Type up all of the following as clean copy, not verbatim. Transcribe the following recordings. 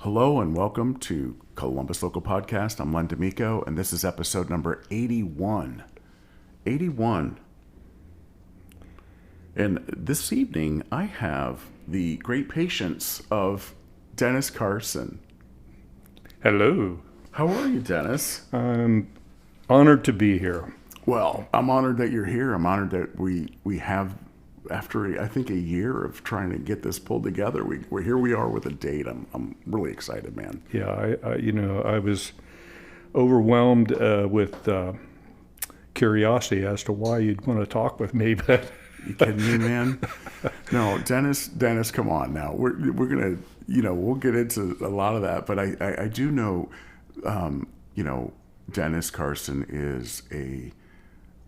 Hello and welcome to Columbus Local Podcast. I'm Len D'Amico, and this is episode number 81. 81. And this evening, I have the great patience of Dennis Carson. Hello. How are you, Dennis? I'm honored to be here. Well, I'm honored that you're here. I'm honored that we have, after I think a year of trying to get this pulled together, we're here. We are with a date. I'm really excited, man. Yeah, I was overwhelmed with curiosity as to why you'd want to talk with me, but You kidding me, man? No, Dennis, come on now. We're gonna, we'll get into a lot of that, but I do know, Dennis Carson is a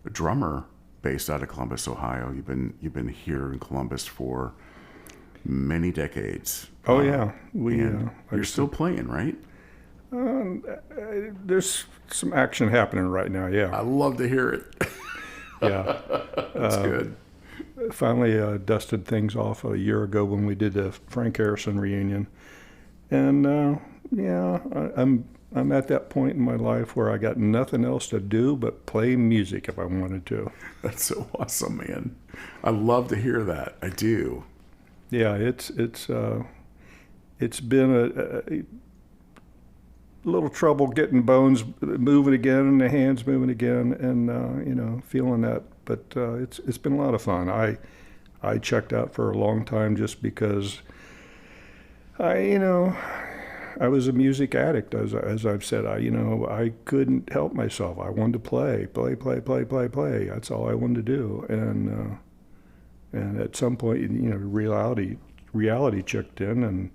drummer based out of Columbus, Ohio. You've been here in Columbus for many decades. Oh yeah, you're still playing, right? There's some action happening right now. I Yeah, love to hear it. yeah. That's good. Finally dusted things off a year ago when we did the Frank Harrison reunion, and I'm at that point in my life where I got nothing else to do but play music if I wanted to. That's so awesome, man. I love to hear that. I do. Yeah, it's been a little trouble getting bones moving again and the hands moving again, and feeling that. But it's been a lot of fun. I checked out for a long time just because I was a music addict, as I've said. I couldn't help myself. I wanted to play. That's all I wanted to do. And at some point, reality checked in, and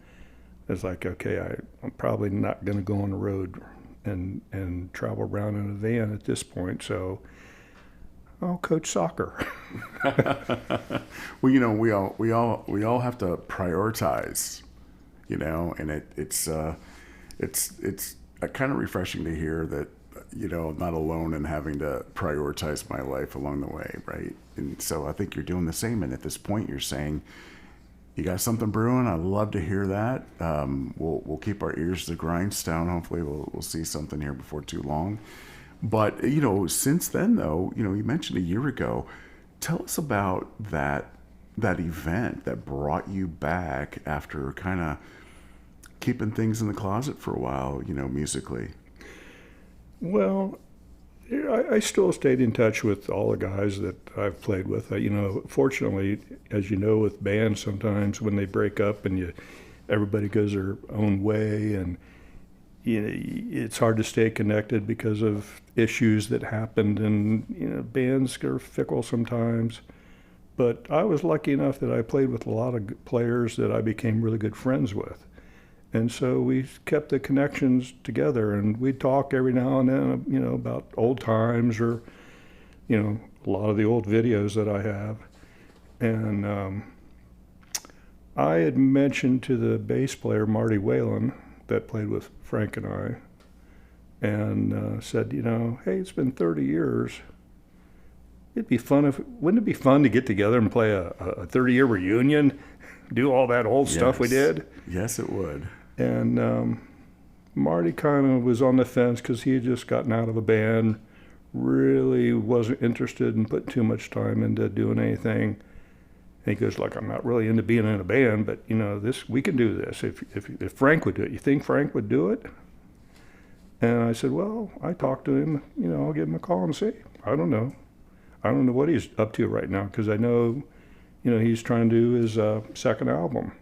it's like, okay, I'm probably not going to go on the road and travel around in a van at this point. So I'll coach soccer. Well, we all have to prioritize, and it's kind of refreshing to hear that, I'm not alone in having to prioritize my life along the way, right? And so I think you're doing the same. And at this point, you're saying you got something brewing. I love to hear that. We'll keep our ears to the grindstone. Hopefully, we'll see something here before too long. But since then, though, you mentioned a year ago. Tell us about that event that brought you back after kind of keeping things in the closet for a while, musically. Well, I still stayed in touch with all the guys that I've played with. Fortunately, as you know, with bands, sometimes when they break up and everybody goes their own way, and it's hard to stay connected because of issues that happened, and bands are fickle sometimes. But I was lucky enough that I played with a lot of players that I became really good friends with. And so we kept the connections together, and we'd talk every now and then, about old times or, a lot of the old videos that I have. And I had mentioned to the bass player, Marty Whalen, that played with Frank and I, and said, hey, it's been 30 years. Wouldn't it be fun to get together and play a 30-year reunion, do all that old stuff we did? Yes, it would. And Marty kind of was on the fence because he had just gotten out of a band, really wasn't interested in putting too much time into doing anything. And he goes, like, I'm not really into being in a band, but we can do this. If Frank would do it, you think Frank would do it? And I said, well, I talked to him. I'll give him a call and see. I don't know what he's up to right now, because I know, he's trying to do his second album.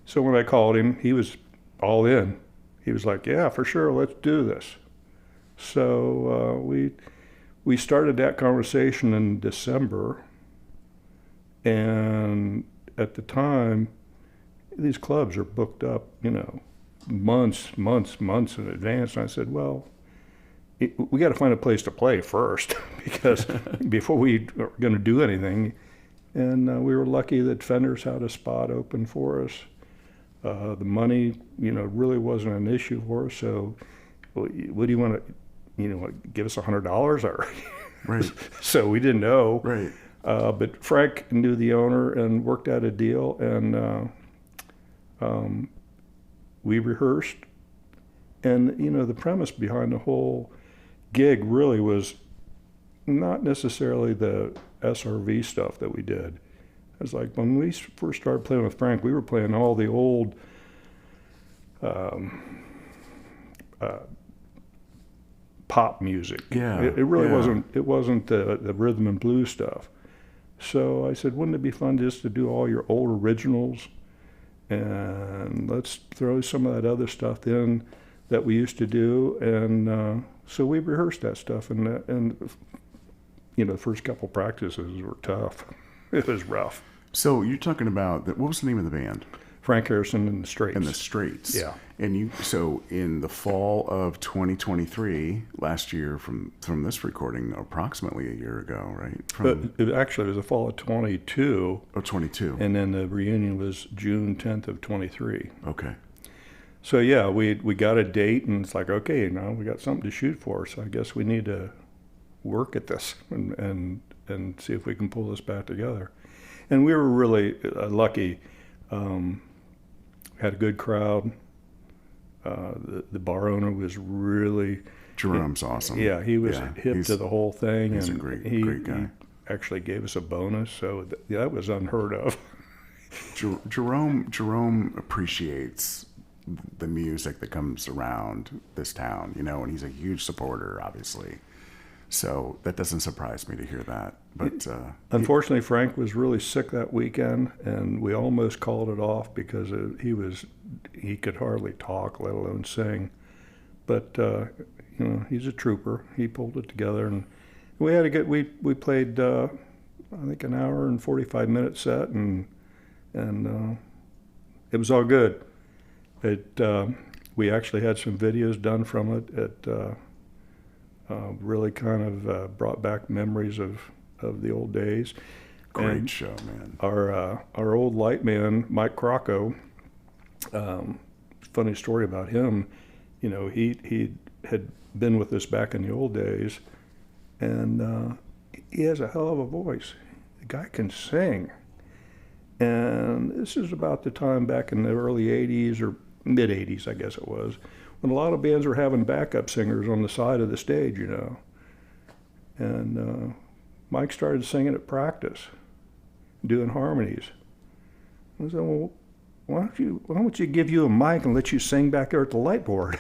So when I called him, he was all in. He was like, yeah, for sure, let's do this. So we started that conversation in December, and at the time, these clubs are booked up, months in advance. And I said, well, we got to find a place to play first, because before we are going to do anything. And we were lucky that Fender's had a spot open for us. The money, really wasn't an issue for us. So, what do you want to, give us $100 or? Right. So we didn't know. Right. But Frank knew the owner and worked out a deal, and we rehearsed, and the premise behind the whole gig really was not necessarily the SRV stuff that we did. It was like when we first started playing with Frank, we were playing all the old pop music. Yeah, It really yeah. wasn't. It wasn't the rhythm and blues stuff. So I said, wouldn't it be fun just to do all your old originals, and let's throw some of that other stuff in that we used to do. And so we rehearsed that stuff, and the first couple practices were tough. It was rough. So you're talking about what was the name of the band? Frank Harrison and the Straits. And the Straits. Yeah. And so in the fall of 2023, last year from this recording, approximately a year ago, right? But actually, it was the fall of 22. Oh, 22. And then the reunion was June 10th of 23. Okay. So yeah, we got a date, and it's like, okay, now we got something to shoot for. So I guess we need to work at this and see if we can pull this back together. And we were really lucky. Had a good crowd. The bar owner was really... Jerome's awesome. Yeah, he was hip to the whole thing. He's and a great guy. He actually gave us a bonus, so that was unheard of. Jerome appreciates the music that comes around this town, and he's a huge supporter, obviously. So that doesn't surprise me to hear that. But unfortunately, Frank was really sick that weekend, and we almost called it off because he could hardly talk, let alone sing. But he's a trooper. He pulled it together, and we had we played I think an hour and 45-minute set, and it was all good. We actually had some videos done from it. It really kind of brought back memories of the old days. Great show, man. Our old light man, Mike Crocco, funny story about him, he had been with us back in the old days, and he has a hell of a voice. The guy can sing. And this is about the time back in the early 80s or mid 80s, I guess it was, when a lot of bands were having backup singers on the side of the stage, And Mike started singing at practice, doing harmonies. I said, well, why don't you give you a mic and let you sing back there at the light board?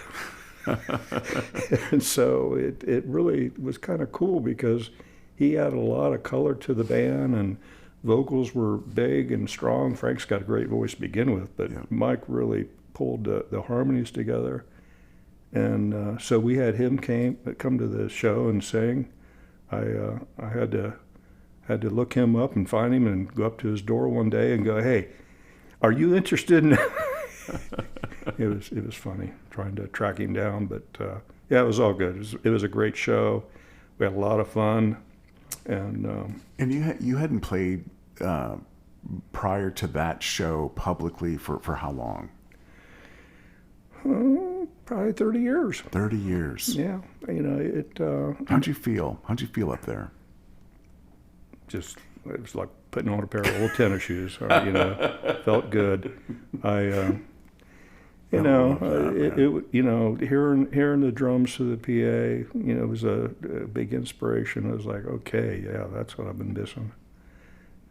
And so it really was kind of cool because he had a lot of color to the band, and vocals were big and strong. Frank's got a great voice to begin with, but yeah. Mike really pulled the harmonies together. And so we had him come to the show and sing. I had to look him up and find him and go up to his door one day and go, hey, are you interested in... It was funny trying to track him down, but yeah, it was all good. It was a great show. We had a lot of fun, and you hadn't played prior to that show publicly for how long? Probably 30 years. 30 years. Yeah, it. How'd you feel? How'd you feel up there? Just it was like putting on a pair of old tennis shoes. Felt good. Hearing the drums to the PA, it was a big inspiration. It was like, okay, yeah, that's what I've been missing.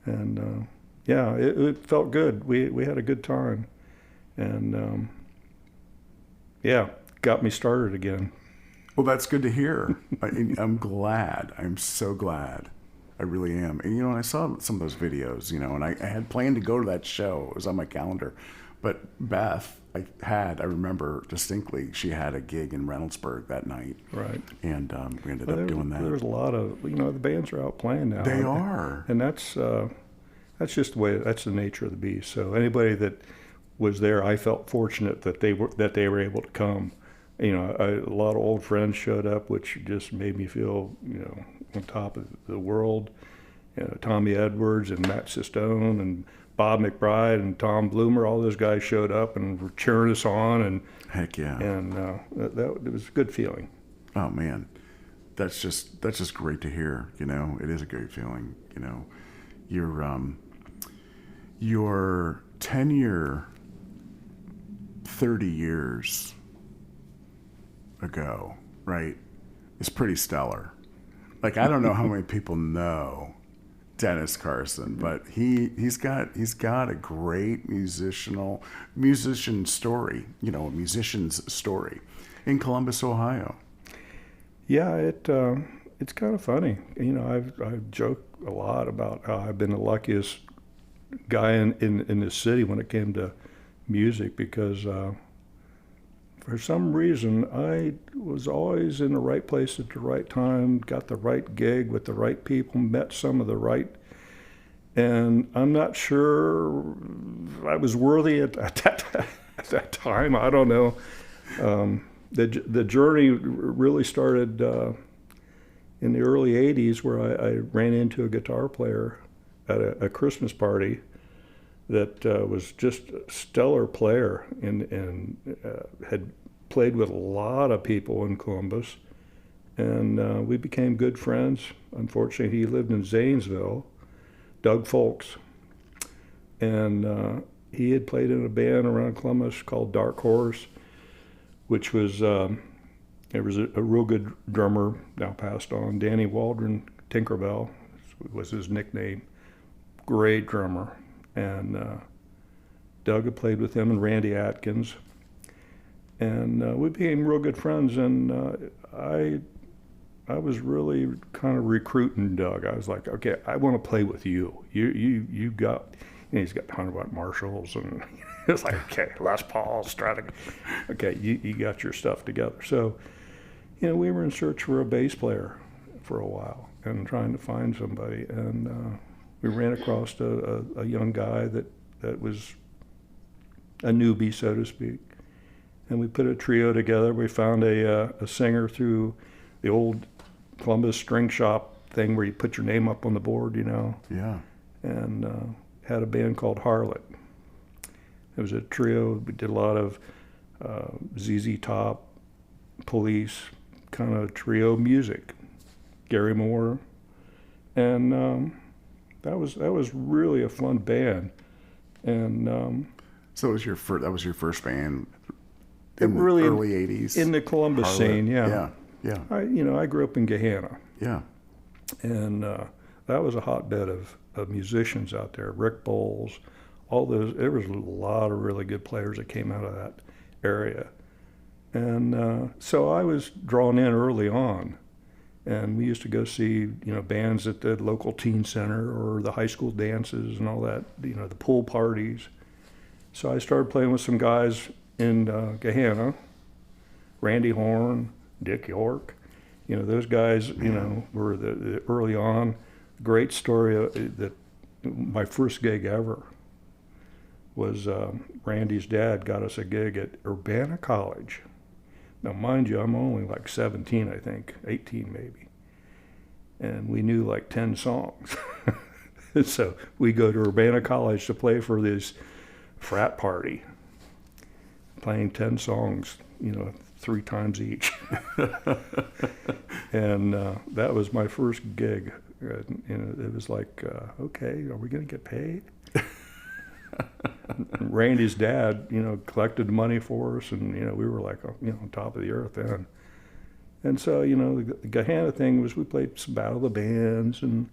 And yeah, it felt good. We had a good time, and yeah, got me started again. Well, that's good to hear. I'm glad. I'm so glad. I really am. And I saw some of those videos, and I had planned to go to that show. It was on my calendar. But Beth, I remember distinctly, she had a gig in Reynoldsburg that night. Right. And we ended up doing that. There's a lot of, the bands are out playing now. They are. And that's just the way, that's the nature of the beast. So anybody that was there, I felt fortunate that they were able to come. A lot of old friends showed up, which just made me feel, on top of the world. Tommy Edwards and Matt Sistone and Bob McBride and Tom Bloomer, all those guys showed up and were cheering us on, and heck yeah, and it was a good feeling. Oh man, that's just great to hear. It is a great feeling. Your 10-year 30 years ago, right, is pretty stellar. Like, I don't know how many people know Dennis Carson, but he's got a great musician story, a musician's story in Columbus, Ohio. Yeah, it's kind of funny. I've joked a lot about how I've been the luckiest guy in this city when it came to music because for some reason I was always in the right place at the right time, got the right gig with the right people, met some of the right, and I'm not sure I was worthy at that time. I don't know. The journey really started in the early 80s where I ran into a guitar player at a Christmas party that was just a stellar player and had played with a lot of people in Columbus. And we became good friends. Unfortunately, he lived in Zanesville, Doug Folks. And he had played in a band around Columbus called Dark Horse, which was, there was a real good drummer, now passed on, Danny Waldron, Tinkerbell was his nickname. Great drummer. And Doug had played with him and Randy Atkins. And we became real good friends. And I was really kind of recruiting Doug. I was like, okay, I want to play with you. You got, he's got 100-watt Marshalls, and it's like, okay, Les Paul, Stratocaster. Okay, you got your stuff together. So, we were in search for a bass player for a while and trying to find somebody. And we ran across a young guy that was a newbie, so to speak. And we put a trio together. We found a singer through the old Columbus string shop thing where you put your name up on the board, Yeah. And had a band called Harlot. It was a trio. We did a lot of ZZ Top, Police, kind of trio music. Gary Moore. And that was really a fun band. And So that was your first band it in really, the early 80s? in the Columbus Harlot. scene, yeah. Yeah. I grew up in Gahanna. Yeah. And that was a hotbed of musicians out there. Rick Bowles, all those. There was a lot of really good players that came out of that area. And so I was drawn in early on. And we used to go see, bands at the local teen center or the high school dances and all that, the pool parties. So I started playing with some guys in Gahanna, Randy Horn, Dick York. Those guys, were the early on. Great story that my first gig ever was Randy's dad got us a gig at Urbana College. Now, mind you, I'm only like 17, I think, 18 maybe. And we knew like 10 songs. So we go to Urbana College to play for this frat party, playing 10 songs, 3 times each. And that was my first gig. It was like, okay, are we going to get paid? Randy's dad, collected money for us, and we were like, on top of the earth then. And so, the Gahanna thing was we played some Battle of the Bands and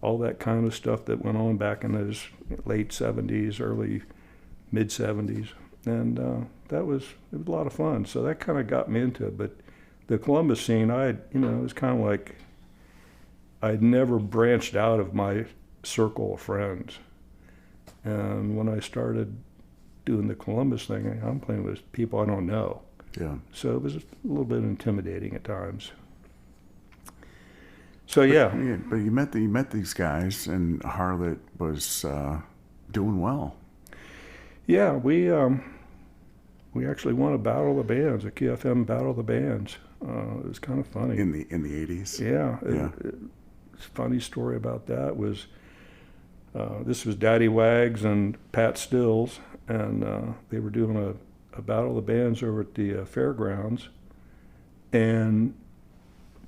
all that kind of stuff that went on back in those late 70s, early mid 70s, and it was a lot of fun. So that kind of got me into it. But the Columbus scene, it was kind of like I'd never branched out of my circle of friends. And when I started doing the Columbus thing, I'm playing with people I don't know. Yeah. So it was a little bit intimidating at times. So yeah. But you met these guys, and Harlot was doing well. Yeah, we actually won a Battle of the Bands, a QFM Battle of the Bands. It was kind of funny. In the 80s. Yeah. It's a funny story about that was. This was Daddy Wags and Pat Stills, and they were doing a Battle of the Bands over at the fairgrounds. And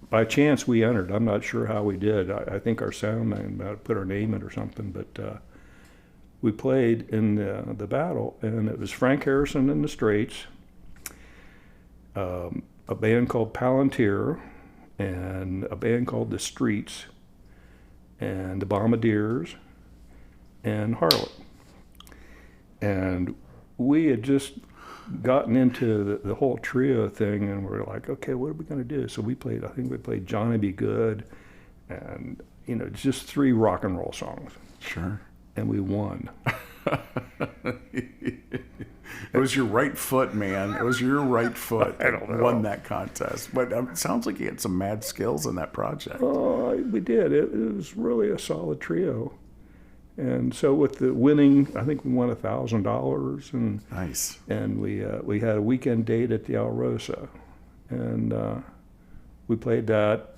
by chance, we entered. I'm not sure how we did. I think our sound man might have put our name in or something, but we played in the battle, and it was Frank Harrison and the Straits, a band called Palantir, and a band called The Streets, and the Bombardiers, and Harlot. And we had just gotten into the whole trio thing, and we're like, okay, what are we going to do? So I think we played Johnny Be Good, and, just 3 rock and roll songs. Sure. And we won. It was your right foot, man. It was your right foot I don't that know. won that contest. But it sounds like you had some mad skills in that project. Oh, we did. It was really a solid trio. And so with the winning, I think we won $1,000, and Nice. and we had a weekend date at the Alrosa, and we played that.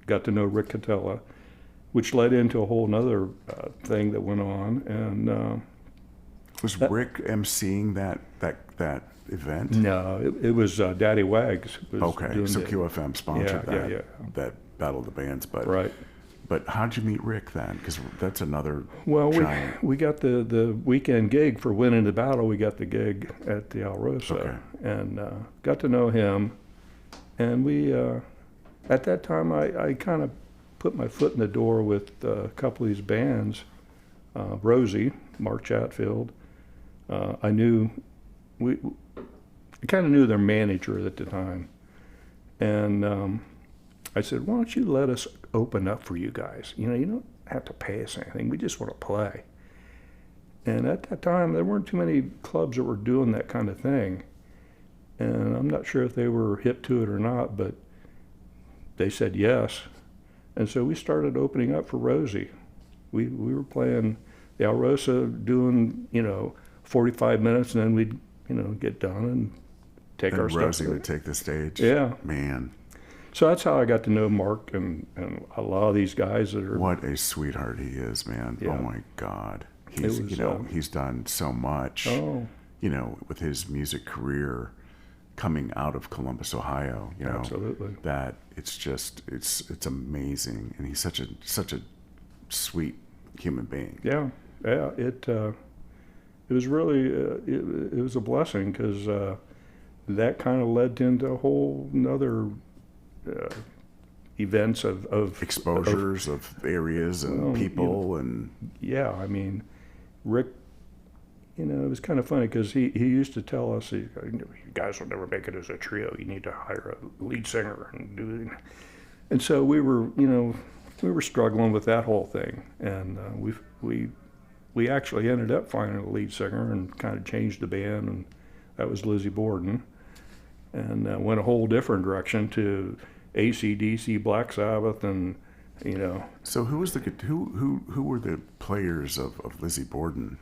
Got to know Rick Catella, which led into a whole nother thing that went on. And Was Rick emceeing that event? no, it was Daddy Wags. Was Okay, doing so the- QFM sponsored Yeah. that Battle of the Bands. But Right. But how'd you meet Rick then? Because that's another Well, giant. we got the weekend gig for winning the battle. We got the gig at the Alrosa, Okay. and got to know him. And we, at that time, I kind of put my foot in the door with a couple of these bands. Rosie, Mark Chatfield. I kind of knew their manager at the time, and I said, "Why don't you let us open up for you guys? You don't have to pay us anything. We just want to play." And at that time, there weren't too many clubs that were doing that kind of thing. And I'm not sure if they were hip to it or not, but they said yes. And so we started opening up for Rosie. We were playing the Alrosa, doing 45 minutes, and then we'd get done and take Then our Rosie stuff. would take the stage. Yeah. Man, So that's how I got to know Mark and a lot of these guys that are. what a sweetheart he is, man. Yeah. Oh my God. He's was, he's done so much. Oh, With his music career coming out of Columbus, Ohio. absolutely. That it's amazing, and he's such a sweet human being. Yeah. It was really it was a blessing, because that kind of led into a whole nother events of Exposures of areas and Well, people and yeah. I mean, Rick, it was kind of funny, because he used to tell us, you guys will never make it as a trio. You need to hire a lead singer and do it. And so we were struggling with that whole thing, and we actually ended up finding a lead singer and kind of changed the band, and that was Lizzie Borden, and went a whole different direction to AC/DC, Black Sabbath, and So who was who were the players of Lizzie Borden?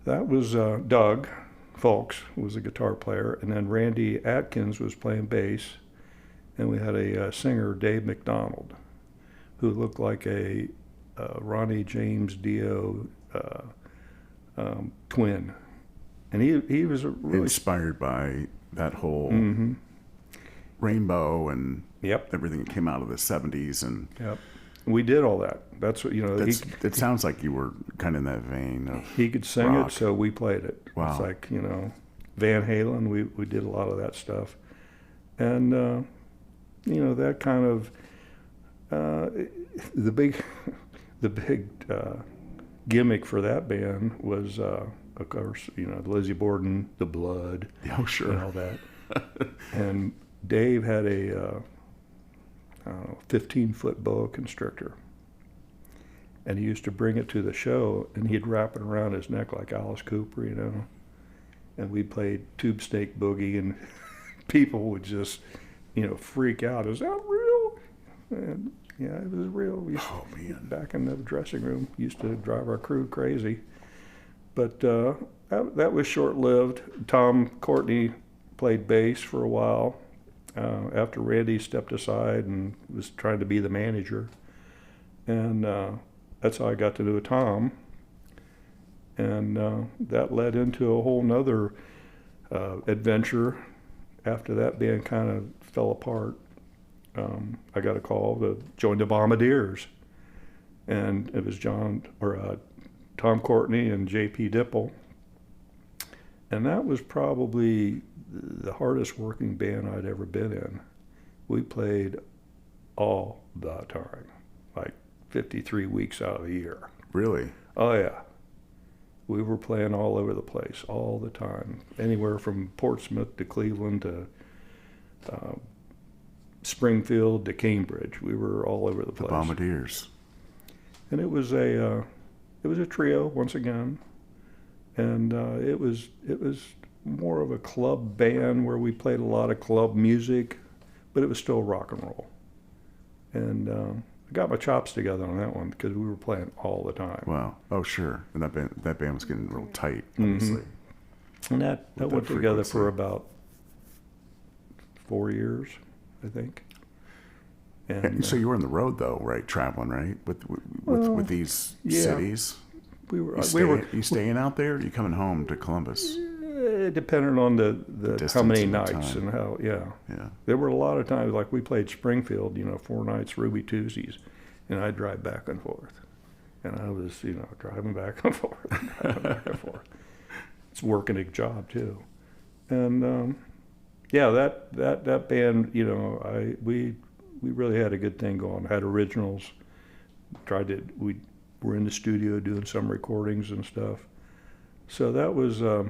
that was Doug Folks was a guitar player, and then Randy Atkins was playing bass, and we had a singer, Dave McDonald, who looked like a Ronnie James Dio twin, and he was a really Inspired by that whole Mm-hmm. rainbow and Yep. everything that came out of the 70s. And Yep. We did all that. That's what it sounds like you were kind of in that vein of he could sing rock. it, so we played it. Wow. It's like Van Halen. We did a lot of that stuff, and that kind of the big gimmick for that band was of course Lizzie Borden, the Blood, Oh, sure. and all that, and Dave had a 15-foot boa constrictor, and he used to bring it to the show, and he'd wrap it around his neck like Alice Cooper, and we played Tube Snake Boogie, and people would just freak out. Is that real? And yeah, it was real. We used Oh, man. back in the dressing room, used to drive our crew crazy, but that was short-lived. Tom Courtney played bass for a while after Randy stepped aside and was trying to be the manager, and that's how I got to know Tom, and that led into a whole nother adventure. After that band kind of fell apart, I got a call to join the Bombardiers, and it was Tom Courtney and J.P. Dipple. And that was probably the hardest working band I'd ever been in. We played all the time, like 53 weeks out of the year. Really? Oh, yeah. We were playing all over the place, all the time. Anywhere from Portsmouth to Cleveland to Springfield to Cambridge. We were all over the place. The Bombardiers. And it was a trio once again, and it was more of a club band where we played a lot of club music, but it was still rock and roll. And I got my chops together on that one because we were playing all the time. Wow. Oh, sure. And that band was getting real tight, obviously. And that went together for about 4 years, I think. And so you were on the road though, right? Traveling, right? With these cities. You staying out there? Or you coming home to Columbus? It depended on the how many nights and how. Yeah. There were a lot of times, like we played Springfield, 4 nights, Ruby Tuesdays, and I'd drive back and forth, and I was driving back and forth. It's a working job too, and that band, we really had a good thing going. Had originals. We were in the studio doing some recordings and stuff. So that was a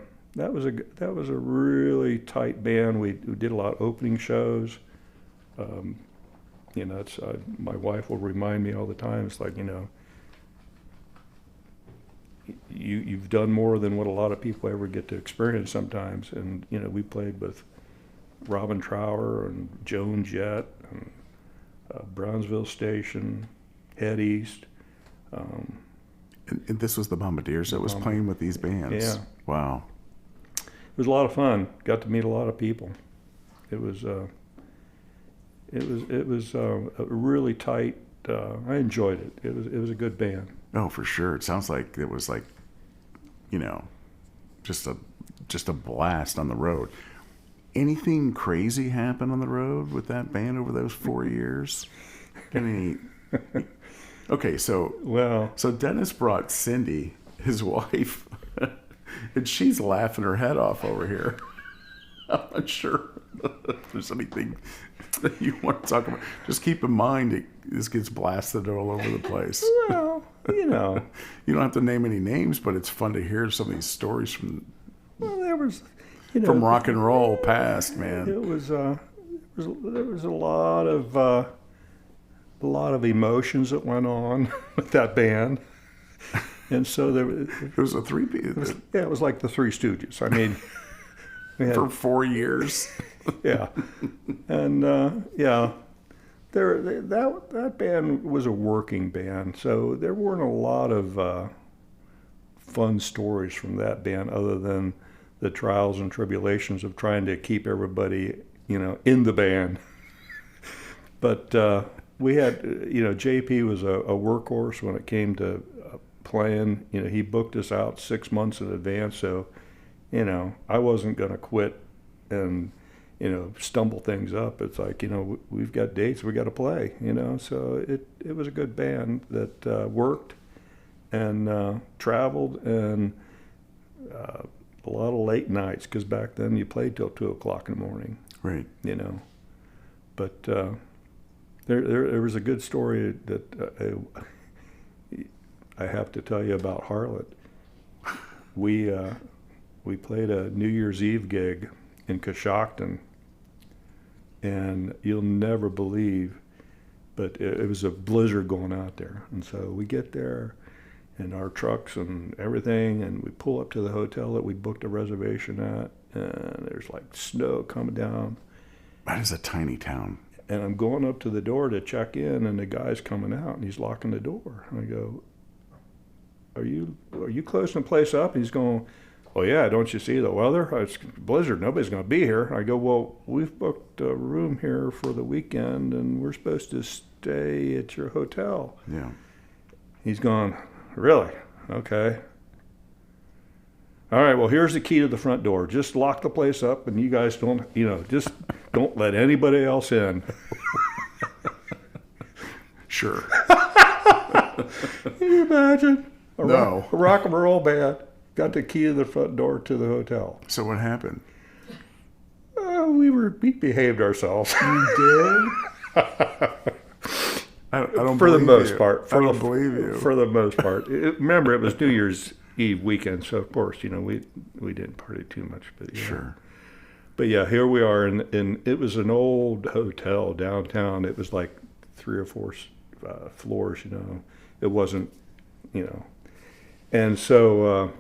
really tight band. We did a lot of opening shows. My wife will remind me all the time. It's like, you've done more than what a lot of people ever get to experience sometimes. And we played with Robin Trower and Joan Jett and Brownsville Station, Head East. And this was the Bombardiers that was playing with these bands. Yeah. Wow. It was a lot of fun. Got to meet a lot of people. It was a really tight. I enjoyed it. It was a good band. Oh, for sure. It sounds like it was just a blast on the road. Anything crazy happen on the road with that band over those 4 years? Okay, so Dennis brought Cindy, his wife, and she's laughing her head off over here. I'm not sure if there's anything that you want to talk about. Just keep in mind this gets blasted all over the place. Well, you don't have to name any names, but it's fun to hear some of these stories from. Well, there was, from rock and roll past, man. There was a lot of emotions that went on with that band, and so it was a three-piece. It was like the Three Stooges. I mean, for 4 years. Yeah, and that band was a working band, so there weren't a lot of fun stories from that band other than the trials and tribulations of trying to keep everybody, in the band. But we had, JP was a workhorse when it came to playing. He booked us out 6 months in advance, so, I wasn't going to quit and, stumble things up. It's like, we've got dates, we got to play, So it was a good band that worked and traveled and a lot of late nights, because back then you played till 2 o'clock in the morning. Right. But there was a good story that I have to tell you about Harlot. We played a New Year's Eve gig in Coshocton, and you'll never believe, but it was a blizzard going out there. And so we get there in our trucks and everything, and we pull up to the hotel that we booked a reservation at, and there's like snow coming down. That is a tiny town. And I'm going up to the door to check in, and the guy's coming out, and he's locking the door. And I go, are you closing the place up? And he's going, well, yeah, don't you see the weather? It's blizzard, nobody's going to be here. I go, well, we've booked a room here for the weekend, and we're supposed to stay at your hotel. Yeah. He's going, really? Okay. All right, well, here's the key to the front door. Just lock the place up, and you guys don't, just don't let anybody else in. Sure. Can you imagine? No. A rock and roll band got the key to the front door to the hotel. So what happened? We behaved ourselves. You did? I don't For the believe most you. part. I don't believe you. For the most part. Remember, it was New Year's Eve weekend, so of course, we didn't party too much. But yeah. Sure. But yeah, here we are, and it was an old hotel downtown. It was like 3 or 4 floors, It wasn't, And so,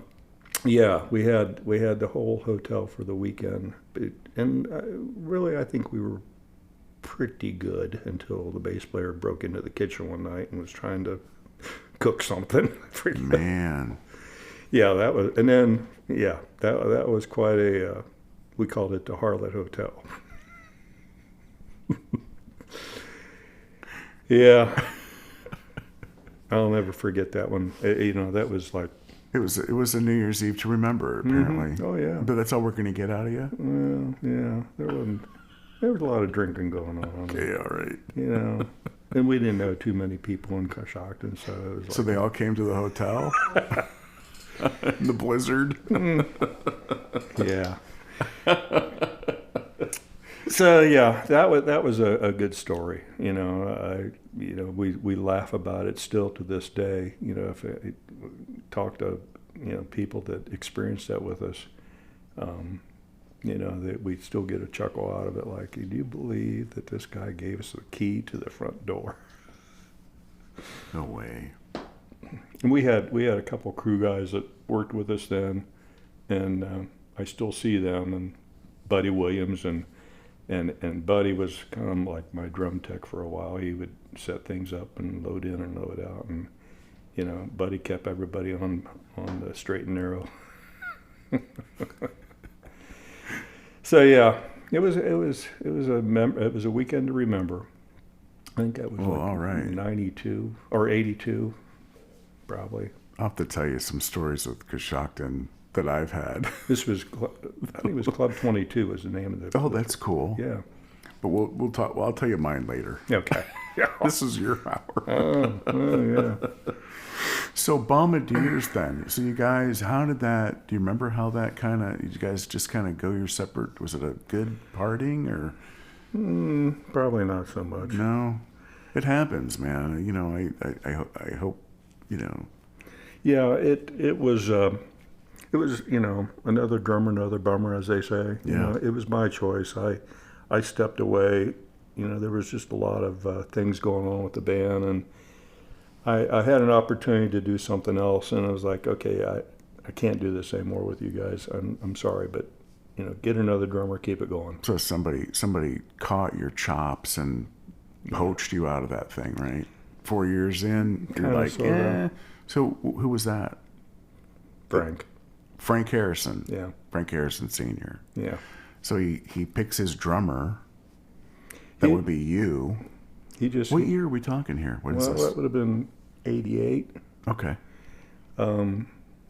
yeah, we had the whole hotel for the weekend. And really, I think we were pretty good until the bass player broke into the kitchen one night and was trying to cook something. Man. Yeah, that was, and then, yeah, that was quite a, we called it the Harlot Hotel. Yeah. I'll never forget that one. That was like. It was a New Year's Eve to remember, apparently. Mm-hmm. Oh, yeah. But that's all we're going to get out of you? Well, yeah. There was a lot of drinking going on. Okay, all right. And we didn't know too many people in Coshocton, so it was like. So they all came to the hotel? In the blizzard? Yeah. So yeah, that was a good story. We laugh about it still to this day. If I talk to people that experienced that with us, that we still get a chuckle out of it. Like, do you believe that this guy gave us the key to the front door? No way. And we had a couple crew guys that worked with us then, and I still see them, and Buddy Williams and Buddy was kind of like my drum tech for a while. He would set things up and load in and load out, and Buddy kept everybody on the straight and narrow. So yeah, it was a weekend to remember. I think that was all right. 92 or 82, probably. I'll have to tell you some stories with Coshocton that I've had. This was, I think it was Club 22 was the name of it. Oh, that's cool. Yeah. But we'll talk. Well, I'll tell you mine later. Okay. Yeah. This is your hour. Oh, yeah. So Bombardiers then. So you guys, how did that? Do you remember how that you guys just kind of go your separate? Was it a good partying or? Probably not so much. No, it happens, man. I hope. Yeah, it was another drummer, another bummer, as they say. It was my choice. I stepped away. There was just a lot of things going on with the band, and I had an opportunity to do something else, and I was like, okay, I can't do this anymore with you guys. I'm sorry, but get another drummer, keep it going. So somebody caught your chops and poached you out of that thing, right? 4 years in, you're like, yeah. So who was that? Frank Harrison. Yeah. Frank Harrison Sr. Yeah. So he picks his drummer. That would be you. What year are we talking here? What is this? That would have been 88. Okay.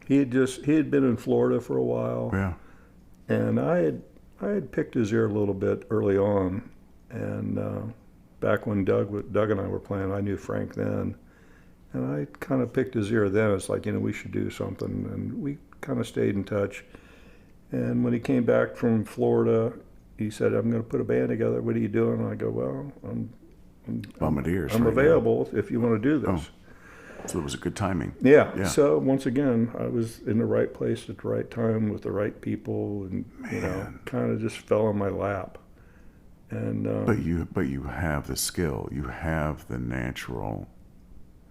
He had been in Florida for a while. Yeah. And I had picked his ear a little bit early on, and back when Doug and I were playing, I knew Frank then, and I kind of picked his ear then. It's like, we should do something, and we kind of stayed in touch. And when he came back from Florida, he said, "I'm going to put a band together. What are you doing?" And I go, "Well, Bombardiers. I'm available if you want to do this." Oh. So it was a good timing. Yeah. So once again, I was in the right place at the right time with the right people, and kind of just fell in my lap. And but you have the skill. You have the natural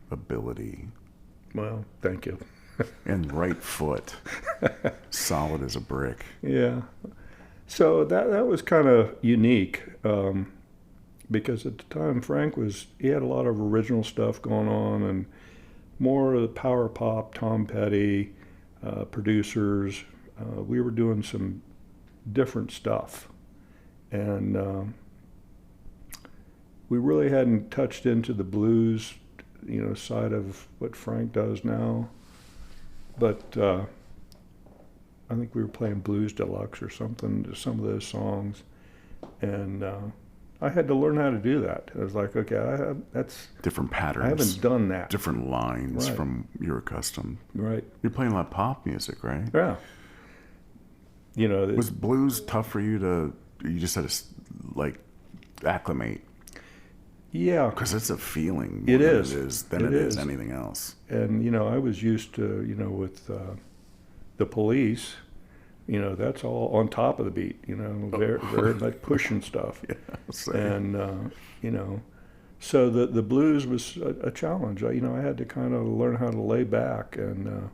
ability. Well, thank you. And right foot, solid as a brick. Yeah. So that was kind of unique, because at the time he had a lot of original stuff going on, and more of the power pop, Tom Petty, producers. We were doing some different stuff, and we really hadn't touched into the blues, side of what Frank does now. But I think we were playing Blues Deluxe or something, some of those songs, and I had to learn how to do that. I was like, okay, Different patterns. I haven't done that. Different lines Right. from you're accustomed. Right. You're playing a lot of pop music, right? Yeah. You know, Was blues tough for you to? You just had to like acclimate yeah, because it's a feeling. It more is. than It it is is. anything else. and I was used to, with the Police. That's all on top of the beat. Very much pushing stuff. Yeah, so, And so the blues was a challenge. I had to kind of learn how to lay back, and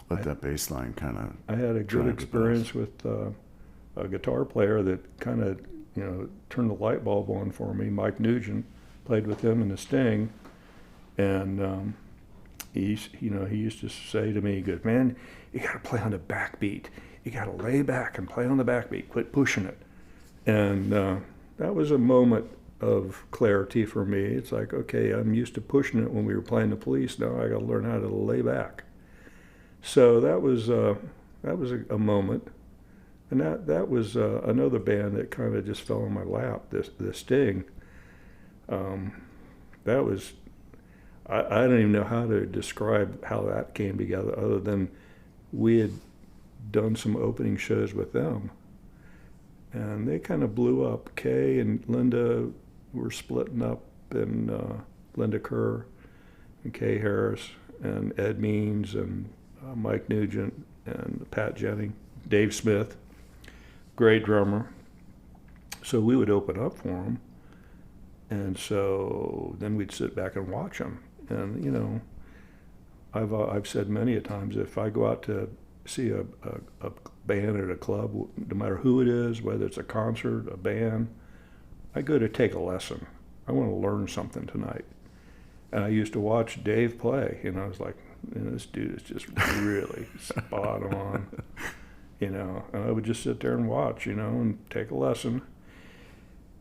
let that bass line kind of. I had a good drive the experience with a guitar player that kind of turned the light bulb on for me. Mike Nugent, played with him in the Sting, and he used to say to me, he goes, "Man, you got to play on the backbeat. You got to lay back and play on the backbeat. Quit pushing it." And that was a moment of clarity for me. It's like, okay, I'm used to pushing it when we were playing the Police. Now I got to learn how to lay back. So that was a moment, and that was another band that kind of just fell in my lap. The Sting. That was. I don't even know how to describe how that came together, other than we had done some opening shows with them, and they kind of blew up. Kay and Linda were splitting up, and Linda Kerr and Kay Harris and Ed Means and Mike Nugent and Pat Jennings, Dave Smith, great drummer. So we would open up for them, and so then we'd sit back and watch them. And I've said many a times, if I go out to see a band at a club, no matter who it is, whether it's a concert, a band, I go to take a lesson. I want to learn something tonight. And I used to watch Dave play, I was like, this dude is just really spot on, and I would just sit there and watch, and take a lesson.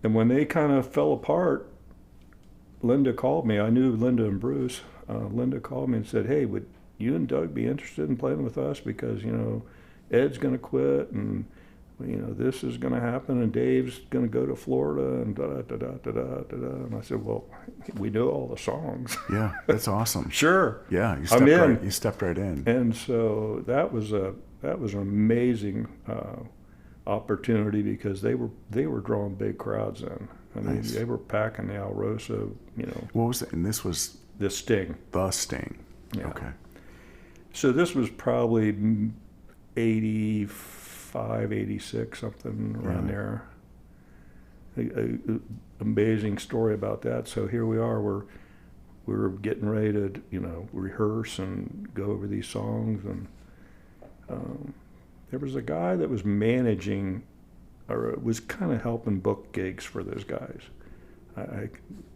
And when they kind of fell apart, Linda called me. I knew Linda and Bruce. Linda called me and said, "Hey, would you and Doug be interested in playing with us? Because, Ed's going to quit, and, this is going to happen, and Dave's going to go to Florida, and da-da-da-da-da-da-da." And I said, "Well, we know all the songs." Yeah, that's awesome. Sure. Yeah, you stepped right in. And so that was an amazing opportunity, because they were drawing big crowds in. I mean, Nice. they were packing the Alrosa, What was it? And this was the Sting. the Sting. Yeah. Okay. So this was probably 85, 86, something around Yeah. there. Amazing story about that. So here we are. We were getting ready to, rehearse and go over these songs, and there was a guy that was managing, or was kind of helping book gigs for those guys.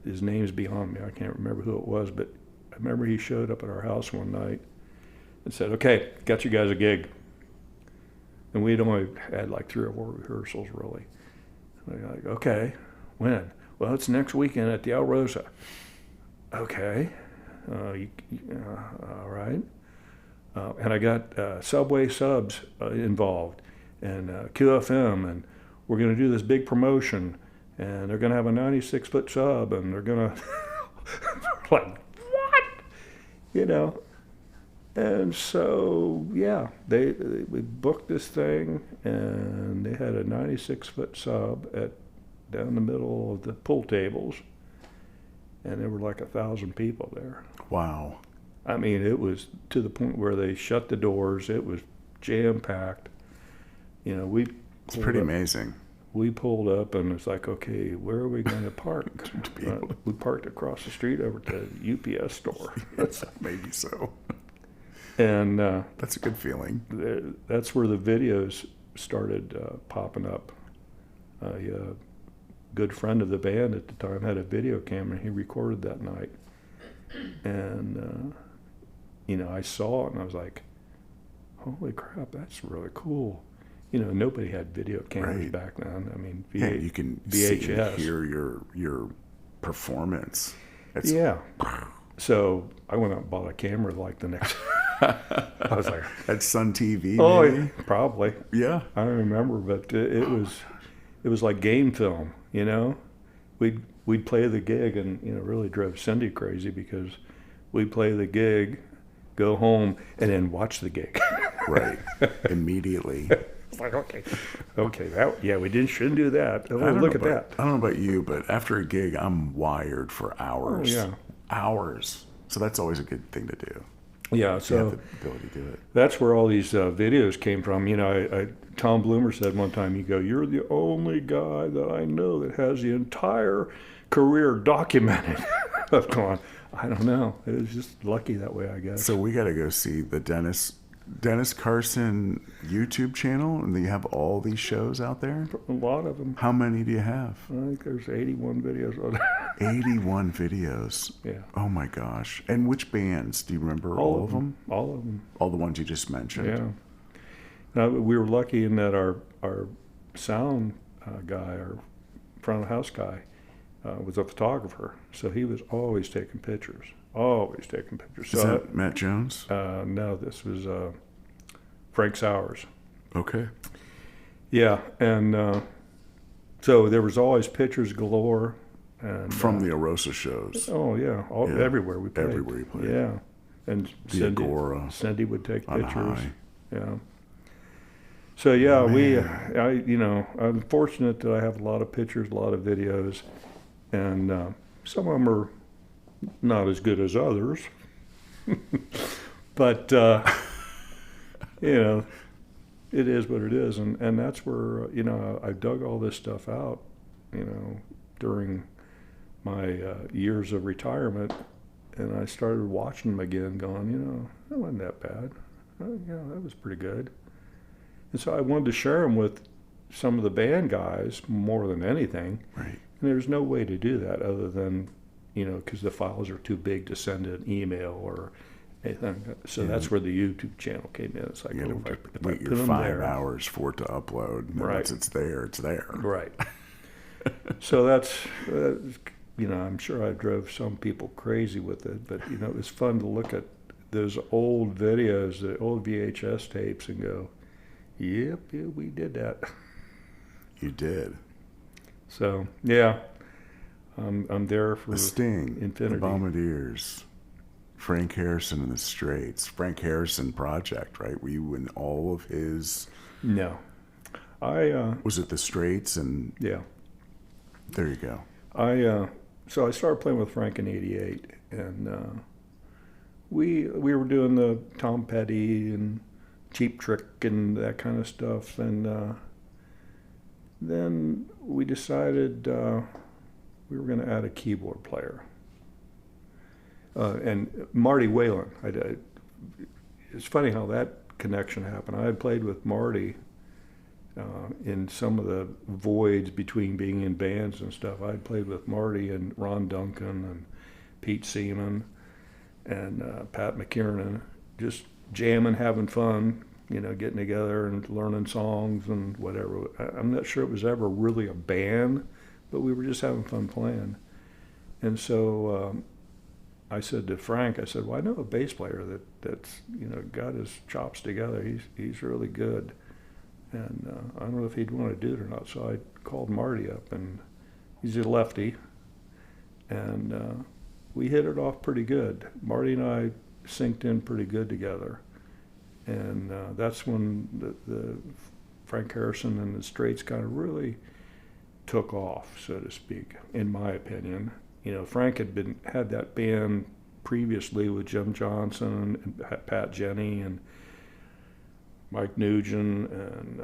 His name's beyond me. I can't remember who it was, but I remember he showed up at our house one night and said, "Okay, got you guys a gig." And we'd only had like 3 or 4 rehearsals, really. And I'm like, "Okay, when?" "Well, it's next weekend at the Alrosa." "Okay, all right." And I got Subway Subs involved, and QFM, and we're going to do this big promotion, and they're going to have a 96-foot sub, and they're going to, like, what? And so, yeah, we booked this thing, and they had a 96-foot sub down the middle of the pool tables, and there were like 1,000 people there. Wow. I mean, it was to the point where they shut the doors. It was jam-packed. It's pretty amazing. We pulled up, and it's like, okay, where are we going to park? able We parked across the street over to the UPS store. Maybe so. And That's a good feeling. that's where the videos started popping up. A good friend of the band at the time had a video camera. He recorded that night. And, I saw it, and I was like, holy crap, that's really cool. Nobody had video cameras Right. back then. I mean, Yeah, you can see and VHS. hear your performance. It's, Yeah. So I went out and bought a camera like the next. I was like, at Sun TV. oh, maybe? yeah, probably. Yeah. I don't remember, but it was like game film. we'd play the gig, and really drove Cindy crazy because we'd play the gig, go home, and then watch the gig. Right. Immediately. It's like, okay, we shouldn't do that. Oh, I don't look know at about, that. I don't know about you, but after a gig, I'm wired for hours. Oh, yeah. Hours. So that's always a good thing to do. Yeah, You so have the ability to do it. that's where all these videos came from. Tom Bloomer said one time, "You're the only guy that I know that has the entire career documented." I've gone, I don't know. It was just lucky that way, I guess. So we got to go see the Dennis Carson YouTube channel, and you have all these shows out there. A lot of them. How many do you have? I think there's 81 videos on there. 81 videos. Yeah. Oh my gosh! And which bands do you remember? All of them? All of them. All the ones you just mentioned. Yeah. Now, we were lucky in that our sound guy, our front of house guy, was a photographer, so he was always taking pictures. Always taking pictures. Is So that Matt Jones? no, this was Frank Sowers. Okay. Yeah, and so there was always pictures galore. And From the Arosa shows. oh yeah, Yeah. everywhere we played. Everywhere you played. Yeah, and The Agora. Cindy would take On pictures. High. Yeah. So yeah, Man. I'm fortunate that I have a lot of pictures, a lot of videos, and some of them are not as good as others, but it is what it is, and that's where I dug all this stuff out, during my years of retirement, and I started watching them again, going, that wasn't that bad, that was pretty good. And so I wanted to share them with some of the band guys more than anything. Right. And there's no way to do that other than, because the files are too big to send an email or anything. So that's where the YouTube channel came in. It's like, You got to if I wait put your them 5 there, hours for it to upload. And then Right. once it's there, it's there. right. So that's, I'm sure I drove some people crazy with it, but it was fun to look at those old videos, the old VHS tapes, and go, yep, yeah, we did that. You did. So yeah, I'm there for The Sting, infinity. the Bombardiers, Frank Harrison and the Straits, Frank Harrison Project, right? Were you in all of his? No, I Was it the Straits? And yeah, there you go. So I started playing with Frank in '88, and we were doing the Tom Petty and Cheap Trick and that kind of stuff, and then we decided we were going to add a keyboard player. And Marty Whalen, it's funny how that connection happened. I had played with Marty in some of the voids between being in bands and stuff. I had played with Marty and Ron Duncan and Pete Seaman and Pat McKiernan, just jamming, having fun, getting together and learning songs and whatever. I'm not sure it was ever really a band, but we were just having fun playing. And so I said to Frank, well, I know a bass player that's got his chops together. He's really good, and I don't know if he'd want to do it or not. So I called Marty up, and he's a lefty, and we hit it off pretty good. Marty and I synced in pretty good together, and that's when the Frank Harrison and the Straits kind of really took off, so to speak, in my opinion. Frank had that band previously with Jim Johnson and Pat Jenny and Mike Nugent, and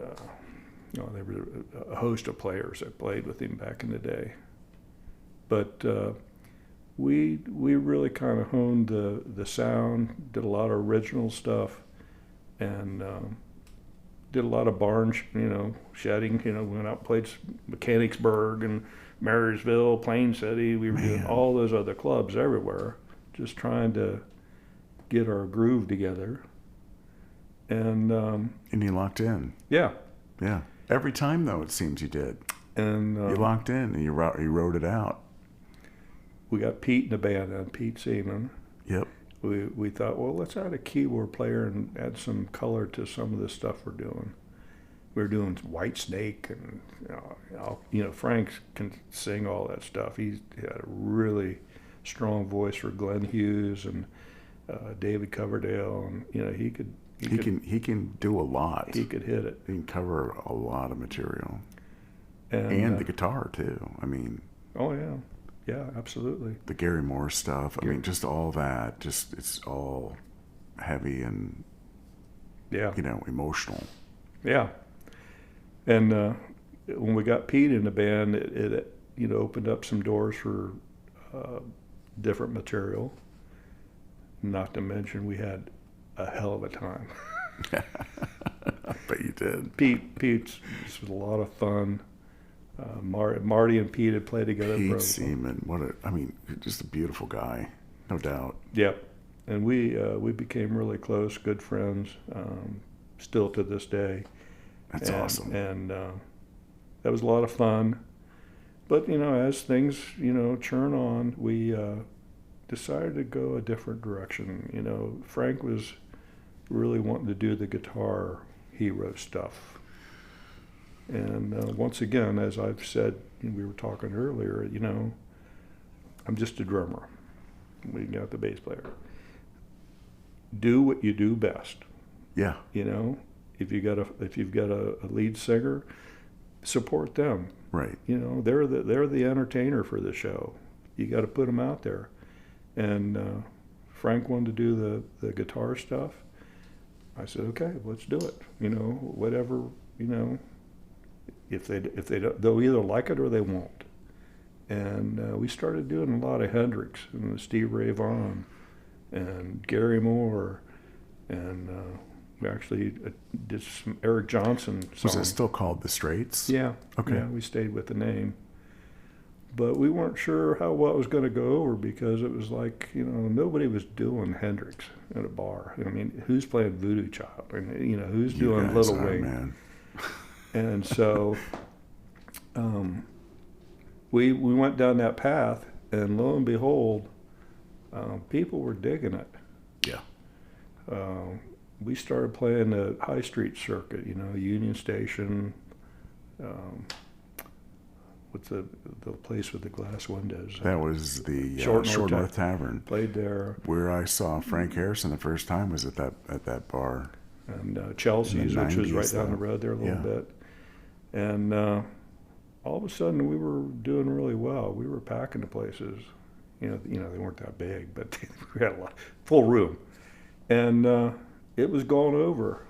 there were a host of players that played with him back in the day. But we really kind of honed the sound, did a lot of original stuff, and did a lot of barn, shedding. Went out and played Mechanicsburg and Marysville, Plain City. We were doing all those other clubs everywhere, just trying to get our groove together. And you locked in. Yeah. Yeah. Every time, though, it seems you did. And You locked in and you wrote it out. we got Pete in the band, and Pete Seaman. Yep. We thought, well, let's add a keyboard player and add some color to some of the stuff we're doing. we were doing White Snake, and Frank can sing all that stuff. He had a really strong voice for Glenn Hughes and David Coverdale, and he can do a lot. He could hit it. He can cover a lot of material, and the guitar too. I mean, oh yeah, absolutely. The Gary Moore stuff. I mean, just all that. Just it's all heavy and emotional. Yeah, and when we got Pete in the band, it opened up some doors for different material. Not to mention, we had a hell of a time. I bet you did. Pete's was a lot of fun. Marty and Pete had played together. Pete Seaman, just a beautiful guy, no doubt. Yep, and we became really close, good friends, still to this day. That's awesome. And that was a lot of fun. But as things churn on, we decided to go a different direction. Frank was really wanting to do the Guitar Hero stuff. And once again, as I've said, we were talking earlier, I'm just a drummer. We got the bass player. Do what you do best. Yeah. If you've got a lead singer, support them. Right. They're the entertainer for the show. You got to put them out there. And Frank wanted to do the guitar stuff. I said, okay, let's do it. Whatever. If they don't, they'll either like it or they won't. And we started doing a lot of Hendrix and Steve Ray Vaughan and Gary Moore, and we actually did some Eric Johnson songs. Was it still called The Straits? Yeah. Okay. Yeah, we stayed with the name. But we weren't sure how well it was going to go over, because it was like, nobody was doing Hendrix at a bar. I mean, who's playing Voodoo Child? And, who's doing Little Wing? Man. And so we went down that path, and lo and behold, people were digging it. Yeah. We started playing the High Street circuit, Union Station. What's the place with the glass windows? That was the Short North Tavern. Played there. Where I saw Frank Harrison the first time was at that bar. And Chelsea's, which was right down the road there a little bit. And all of a sudden, we were doing really well. We were packing the places. They weren't that big, but we had a lot, full room. And it was going over.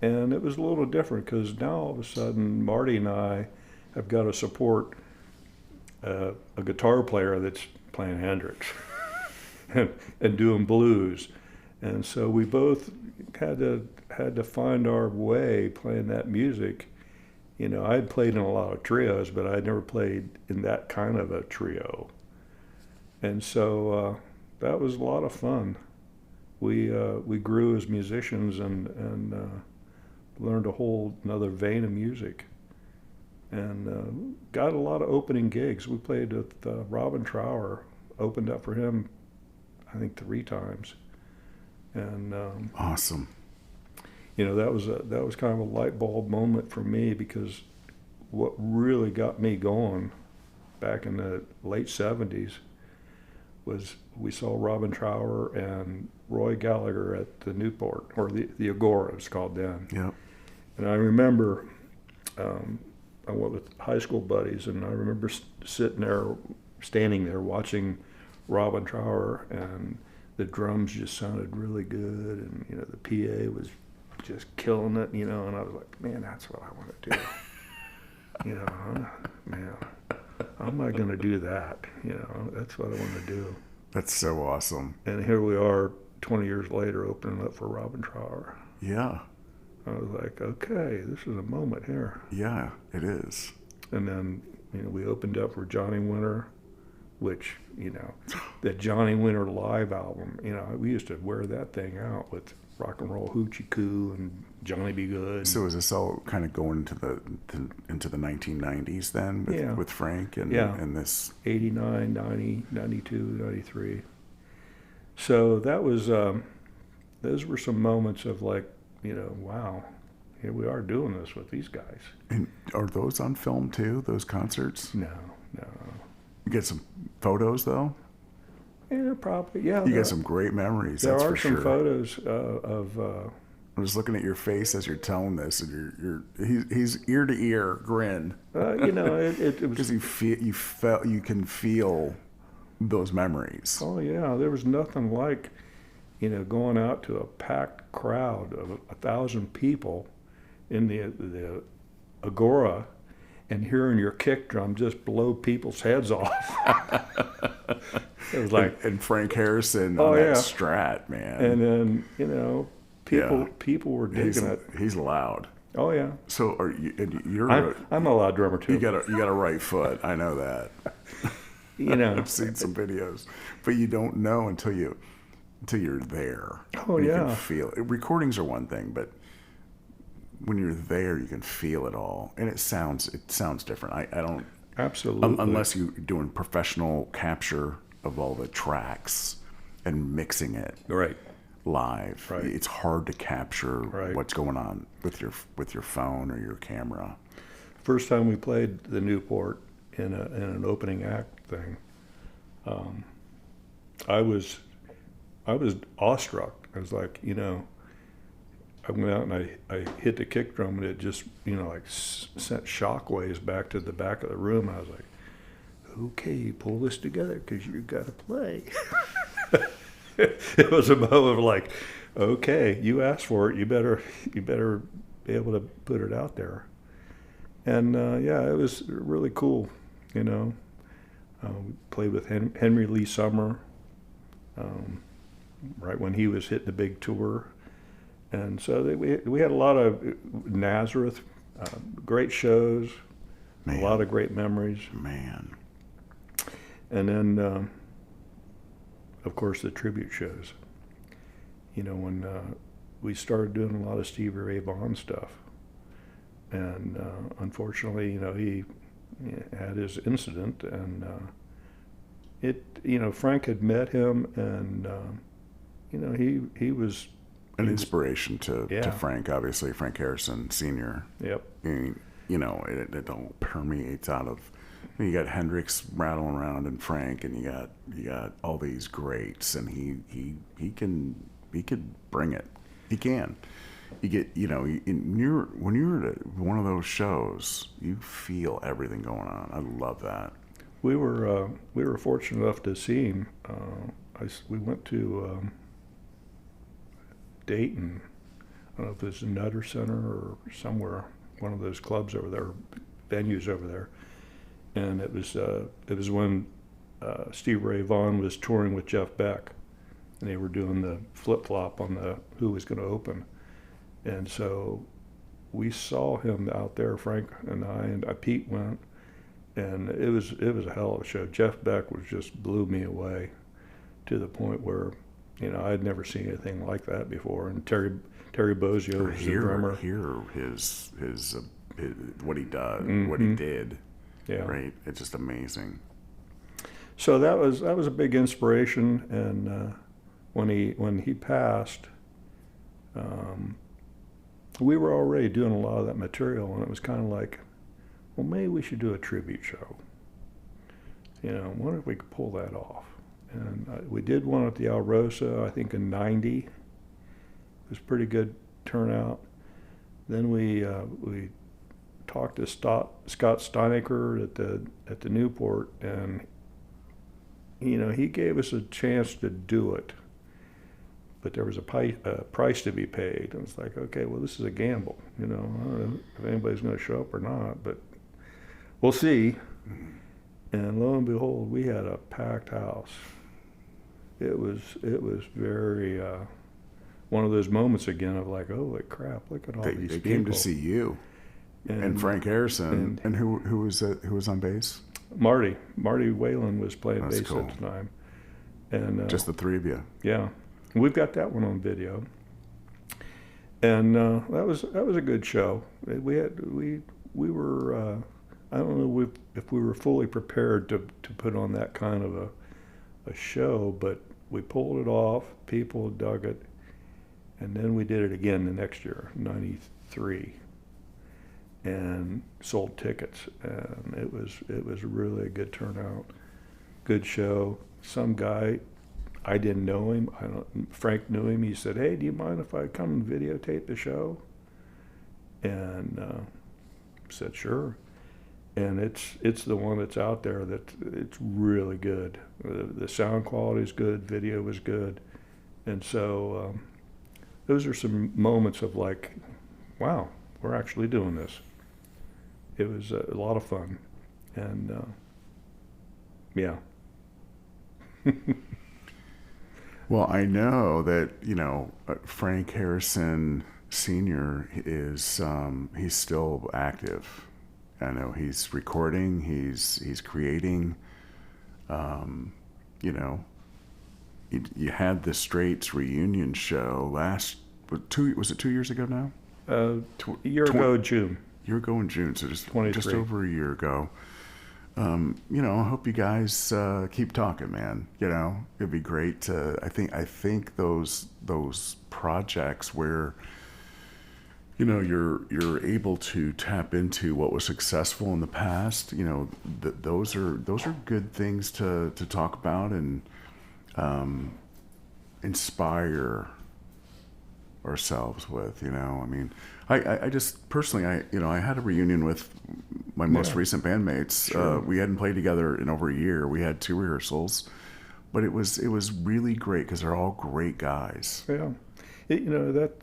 And it was a little different, because now all of a sudden, Marty and I have got to support a guitar player that's playing Hendrix and doing blues. And so we both had to find our way playing that music. I'd played in a lot of trios, but I'd never played in that kind of a trio. And so that was a lot of fun. We grew as musicians and learned a whole another vein of music, and got a lot of opening gigs. We played with Robin Trower, opened up for him, I think 3 times. And awesome. That was kind of a light bulb moment for me, because what really got me going back in the late 70s was we saw Robin Trower and Roy Gallagher at the Newport, or the Agora, it was called then. Yep. And I remember I went with high school buddies, and I remember standing there watching Robin Trower, and the drums just sounded really good, and the PA was just killing it, and I was like, man, that's what I want to do. Man, how am I going to do that? That's what I want to do. That's so awesome. And here we are 20 years later, opening up for Robin Trower. Yeah. I was like, okay, this is a moment here. Yeah, it is. And then, we opened up for Johnny Winter, which, that Johnny Winter live album, we used to wear that thing out with Rock and Roll Hoochie Coo and Johnny B. Good. So is this all kind of going into the 1990s then with Frank and this? 89, 90, 92, 93. So that was, those were some moments of like, wow, here we are doing this with these guys. And are those on film too? Those concerts? No, no. You get some photos though. Yeah, probably. Yeah, You get some great memories. there That's are for some sure. photos of. I'm just looking at your face as you're telling this, and he's ear to ear grin It was. because you can feel those memories. Oh yeah, there was nothing like, going out to a packed crowd of 1,000 people in the agora, and hearing your kick drum just blow people's heads off. It was like, And Frank Harrison Oh, on that yeah. Strat, man. and then people Yeah. people were digging it. He's loud. Oh yeah, So are you? And you're I'm a loud drummer too. you got a right foot. I know that. I've seen some videos, but you don't know until you're there. Oh, And you yeah. can feel it. Recordings are one thing, but when you're there, you can feel it all, and it sounds different. I don't Absolutely. unless you're doing professional capture of all the tracks and mixing it Right. live. Right. It's hard to capture Right. what's going on with your phone or your camera. First time we played the Newport in an opening act thing, I was awestruck. I was like, I went out and I hit the kick drum, and it just sent shockwaves back to the back of the room. I was like, okay, pull this together because you got to play. It was a moment of like, okay, you asked for it, you better be able to put it out there. And it was really cool. We played with Henry Lee Summer right when he was hitting the big tour, and so we had a lot of Nazareth, great shows, Man. a lot of great memories, Man, and then of course the tribute shows. When we started doing a lot of Stevie Ray Vaughan stuff, and unfortunately, he had his incident, and Frank had met him, and he was an inspiration to Yeah. Frank. Obviously, Frank Harrison Sr. Yep. And, it all permeates out of. You got Hendrix rattling around and Frank, and you got all these greats, and he can bring it. He can. You get when you're at one of those shows, you feel everything going on. I love that. We were fortunate enough to see him. We went to Dayton. I don't know if it was the Nutter Center or somewhere, one of those clubs over there, venues over there. And it was when Steve Ray Vaughan was touring with Jeff Beck, and they were doing the flip flop on who was going to open. And so we saw him out there, Frank and Pete went, and it was a hell of a show. Jeff Beck just blew me away to the point where, I'd never seen anything like that before. And Terry Bozzio was the drummer. Hear his what he does, Mm-hmm. what he did. Yeah. Right. It's just amazing. So that was a big inspiration. And when he passed, we were already doing a lot of that material, and it was kind of like, well, maybe we should do a tribute show. Wonder if we could pull that off. And we did one at the Alrosa, I think in '90. It was pretty good turnout. Then we talked to Scott Steinecker at the Newport, and he gave us a chance to do it, but there was a price to be paid, and it's like, okay, well, this is a gamble. I don't know if anybody's going to show up or not, but we'll see. And lo and behold, we had a packed house. It was very one of those moments again of like, holy crap, look at all these They people. came to see you and Frank Harrison, and who was on bass? Marty Whalen was playing That's bass cool. at the time, and Just the three of you. yeah, we've got that one on video. And that was a good show. We were I don't know if we were fully prepared to put on that kind of a show, but we pulled it off. People dug it, and then we did it again the next year, 3 and sold tickets, and it was really a good turnout, good show. Some guy, I didn't know him. Frank knew him. He said, "Hey, do you mind if I come and videotape the show?" And said, "Sure." And it's the one that's out there that it's really good. The sound quality is good, video was good, and so those are some moments of like, wow, we're actually doing this. It was a lot of fun, and yeah. Well, I know that, Frank Harrison Sr. is, he's still active. I know he's recording, he's creating. You had the Straits reunion show was it 2 years ago now? A year ago, June. Year ago in June, so just 23. over a year ago. I hope you guys keep talking, man. It'd be great to. I think those projects where you're able to tap into what was successful in the past. Those are good things to talk about and inspire ourselves with. I just personally, I had a reunion with my most recent bandmates. Sure. We hadn't played together in over a year. We had 2 rehearsals, but it was really great because they're all great guys. Yeah,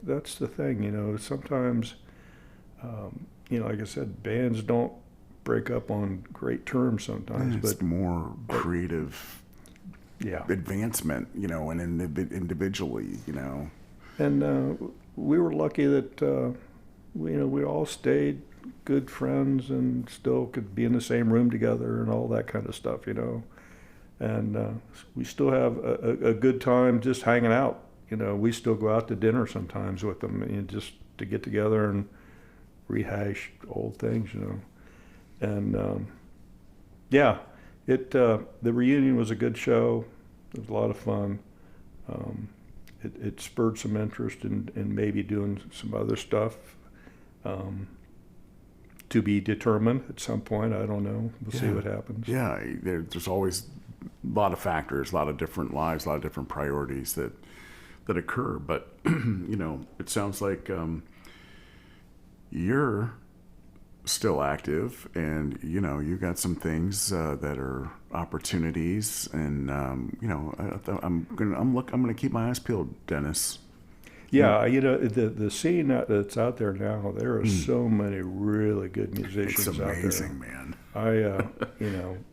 that's the thing. Sometimes, like I said, bands don't break up on great terms sometimes, It's but more creative advancement, and individually, And we were lucky that we all stayed good friends and still could be in the same room together and all that kind of stuff, And we still have a good time just hanging out. We still go out to dinner sometimes with them, just to get together and rehash old things, And the reunion was a good show. It was a lot of fun. It spurred some interest in maybe doing some other stuff, to be determined at some point. I don't know. We'll see what happens. Yeah, there's always a lot of factors, a lot of different lives, a lot of different priorities that occur. But it sounds like you're still active, and you got some things that are opportunities, and I'm gonna keep my eyes peeled, Dennis. Yeah, the scene that's out there now, there are so many really good musicians It's out there. amazing, man.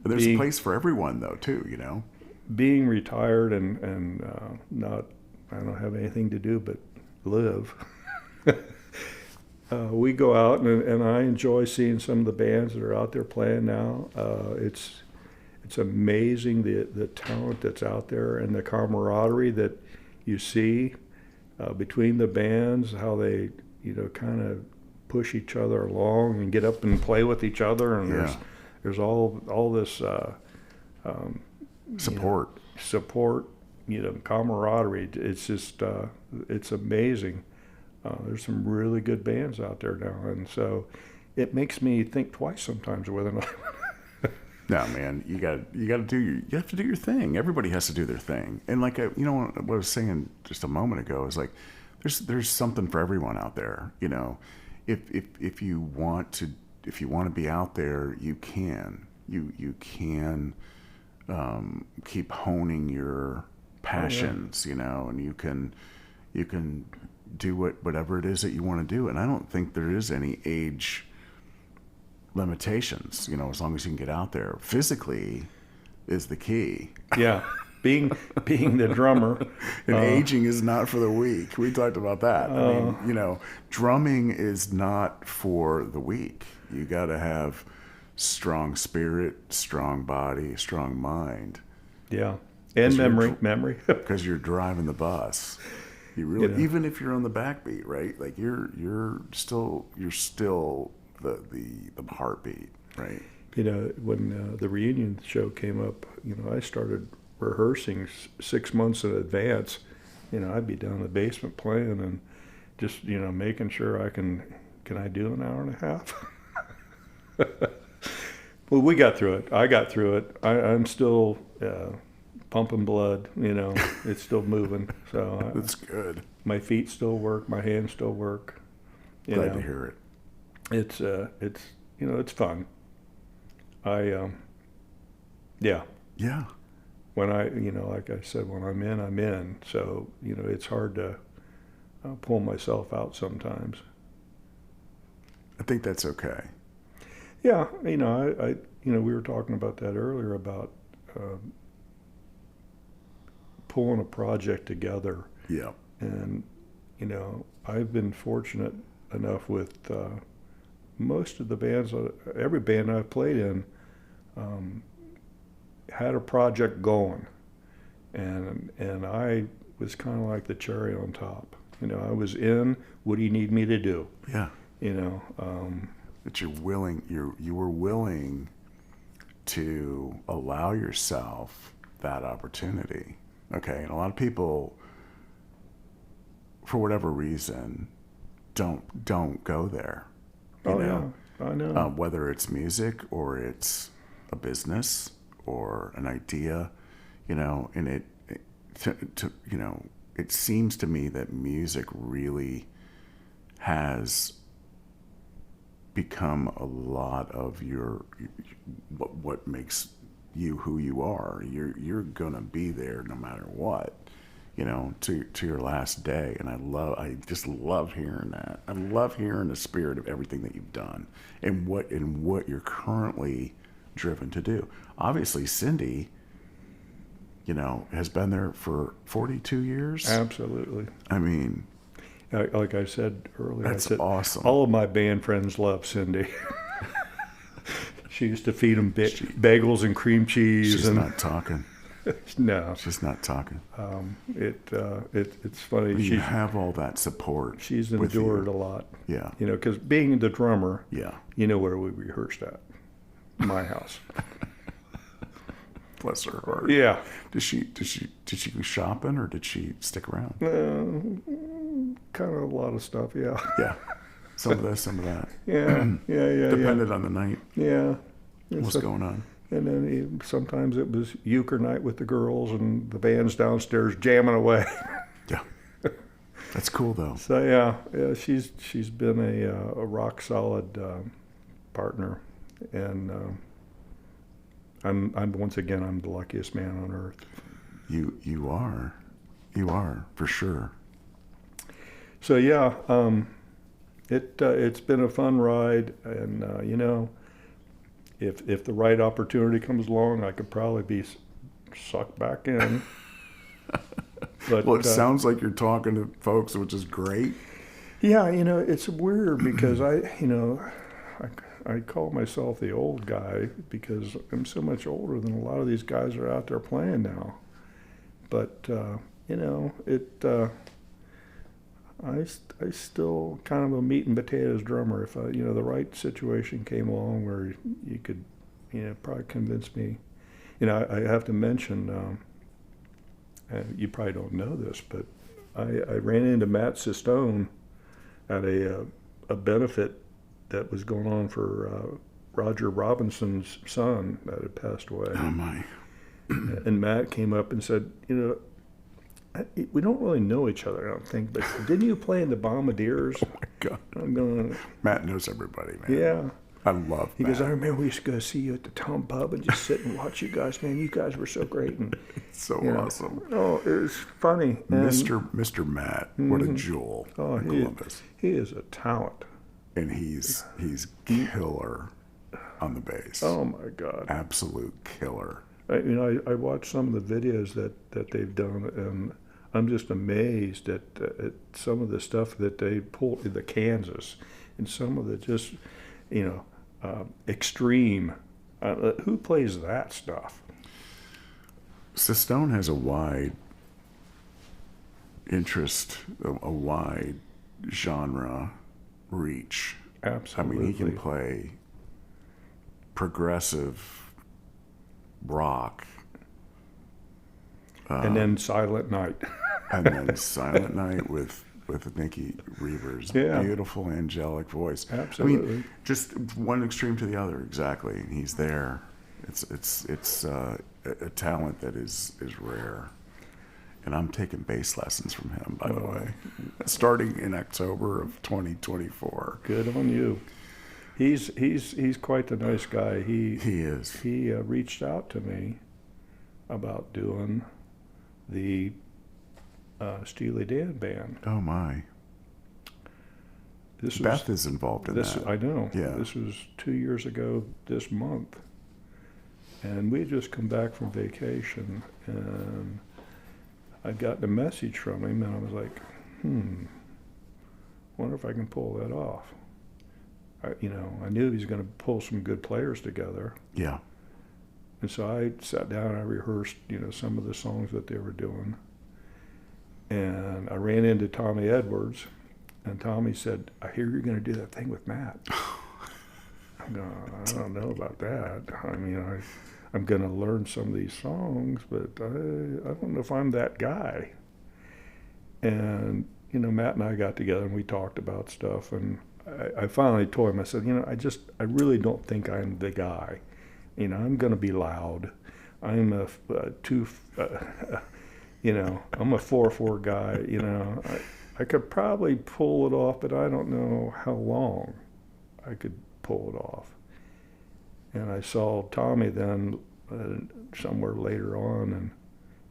There's a place for everyone, though, too. Being retired and I don't have anything to do but live. We go out and I enjoy seeing some of the bands that are out there playing now. It's amazing the talent that's out there and the camaraderie that you see between the bands, how they kind of push each other along and get up and play with each other, and there's all this support, camaraderie. It's just it's amazing. There's some really good bands out there now, and so it makes me think twice sometimes whether or not. No, man, you have to do your thing. Everybody has to do their thing. And like what I was saying just a moment ago is like, there's something for everyone out there. If you want to be out there, you can. You can keep honing your passions, and you can do whatever it is that you want to do. And I don't think there is any age limitations, as long as you can get out there. Physically is the key. Yeah, being the drummer. And aging is not for the weak. We talked about that. Drumming is not for the weak. You got to have strong spirit, strong body, strong mind. Yeah, and memory. Because you're driving the bus. You really, even if you're on the backbeat, right? Like you're still the heartbeat, right? When the reunion show came up, I started rehearsing 6 months in advance. I'd be down in the basement playing and just, making sure I can can I do an hour and a half? Well, we got through it. I got through it. I'm still pumping blood. It's still moving. So That's good. my feet still work. My hands still work. Glad to hear it. It's fun. Yeah. Yeah. When like I said, when I'm in, I'm in. So it's hard to pull myself out sometimes. I think that's okay. Yeah, I we were talking about that earlier about pulling a project together. Yeah. And I've been fortunate enough with most of the bands, every band I've played in, had a project going, and I was kind of like the cherry on top. I was in. What do you need me to do? Yeah. That you were willing to allow yourself that opportunity. Okay, and a lot of people, for whatever reason, don't go there. Yeah, I know. Whether it's music or it's a business or an idea, and it seems to me that music really has become a lot of what makes you who you are. You're gonna be there no matter what, to your last day. And I just love hearing that. I love hearing the spirit of everything that you've done and what you're currently driven to do. Obviously, Cindy, has been there for 42 years. Absolutely. I mean, like I said earlier, that's awesome. All of my band friends love Cindy. She used to feed them bagels and cream cheese. She's not talking. No, She's not talking. It's funny. You have all that support. She's endured a lot. Yeah. Because being the drummer. Yeah. Where we rehearsed at? My house. Bless her heart. Yeah. Did she go shopping or did she stick around? Kind of a lot of stuff. Yeah. Yeah. Some of this, some of that. Yeah. Depended on the night. Yeah. What's going on? And then sometimes it was euchre night with the girls and the band's downstairs jamming away. Yeah. That's cool though. So yeah, she's been a rock solid partner, and I'm once again I'm the luckiest man on earth. You are for sure. So yeah, it's been a fun ride, and if the right opportunity comes along, I could probably be sucked back in. But, well, it sounds like you're talking to folks, which is great. Yeah, it's weird because I call myself the old guy because I'm so much older than a lot of these guys that are out there playing now. But I still kind of a meat and potatoes drummer. If the right situation came along where you could probably convince me. I have to mention. You probably don't know this, but I ran into Matt Sistone at a benefit that was going on for Roger Robinson's son that had passed away. Oh my! And Matt came up and said, we don't really know each other, I don't think, but didn't you play in the Bombardiers? Oh my God! I'm going. Matt knows everybody, man. Yeah. I love He Matt. goes, I remember we used to go see you at the town pub and just sit and watch you guys, man. You guys were so great. And It's so awesome. Oh, it was funny. And, Mr. Matt, what a jewel in Columbus. He is a talent. And he's killer on the bass. Oh my God. Absolute killer. I watched some of the videos that they've done, and I'm just amazed at some of the stuff that they pulled in the Kansas, and some of the just, extreme. Who plays that stuff? Sistone has a wide interest, a wide genre reach. Absolutely. I mean, he can play progressive rock. And then Silent Night. And then Silent Night with with Nikki Reaver's Yeah. beautiful angelic voice. I Absolutely. mean, just one extreme to the other. Exactly. And he's there. It's a talent that is rare. And I'm taking bass lessons from him, by the way, starting in October of 2024. Good on you. He's quite the nice guy. He is. He reached out to me about doing the Steely Dan band. Oh my. This Beth is involved in this that. I know. Yeah. This was 2 years ago this month, and we had just come back from vacation, and I'd gotten a message from him, and I was like, wonder if I can pull that off. I knew he was going to pull some good players together. Yeah. And so I sat down and I rehearsed, some of the songs that they were doing. And I ran into Tommy Edwards, and Tommy said, "I hear you're going to do that thing with Matt." I'm going, I don't know about that. I mean, I'm going to learn some of these songs, but I don't know if I'm that guy. And, Matt and I got together and we talked about stuff, and I finally told him, I said, I really don't think I'm the guy. I'm going to be loud. I'm I'm a 4/4 guy. I could probably pull it off, but I don't know how long I could pull it off. And I saw Tommy then somewhere later on, and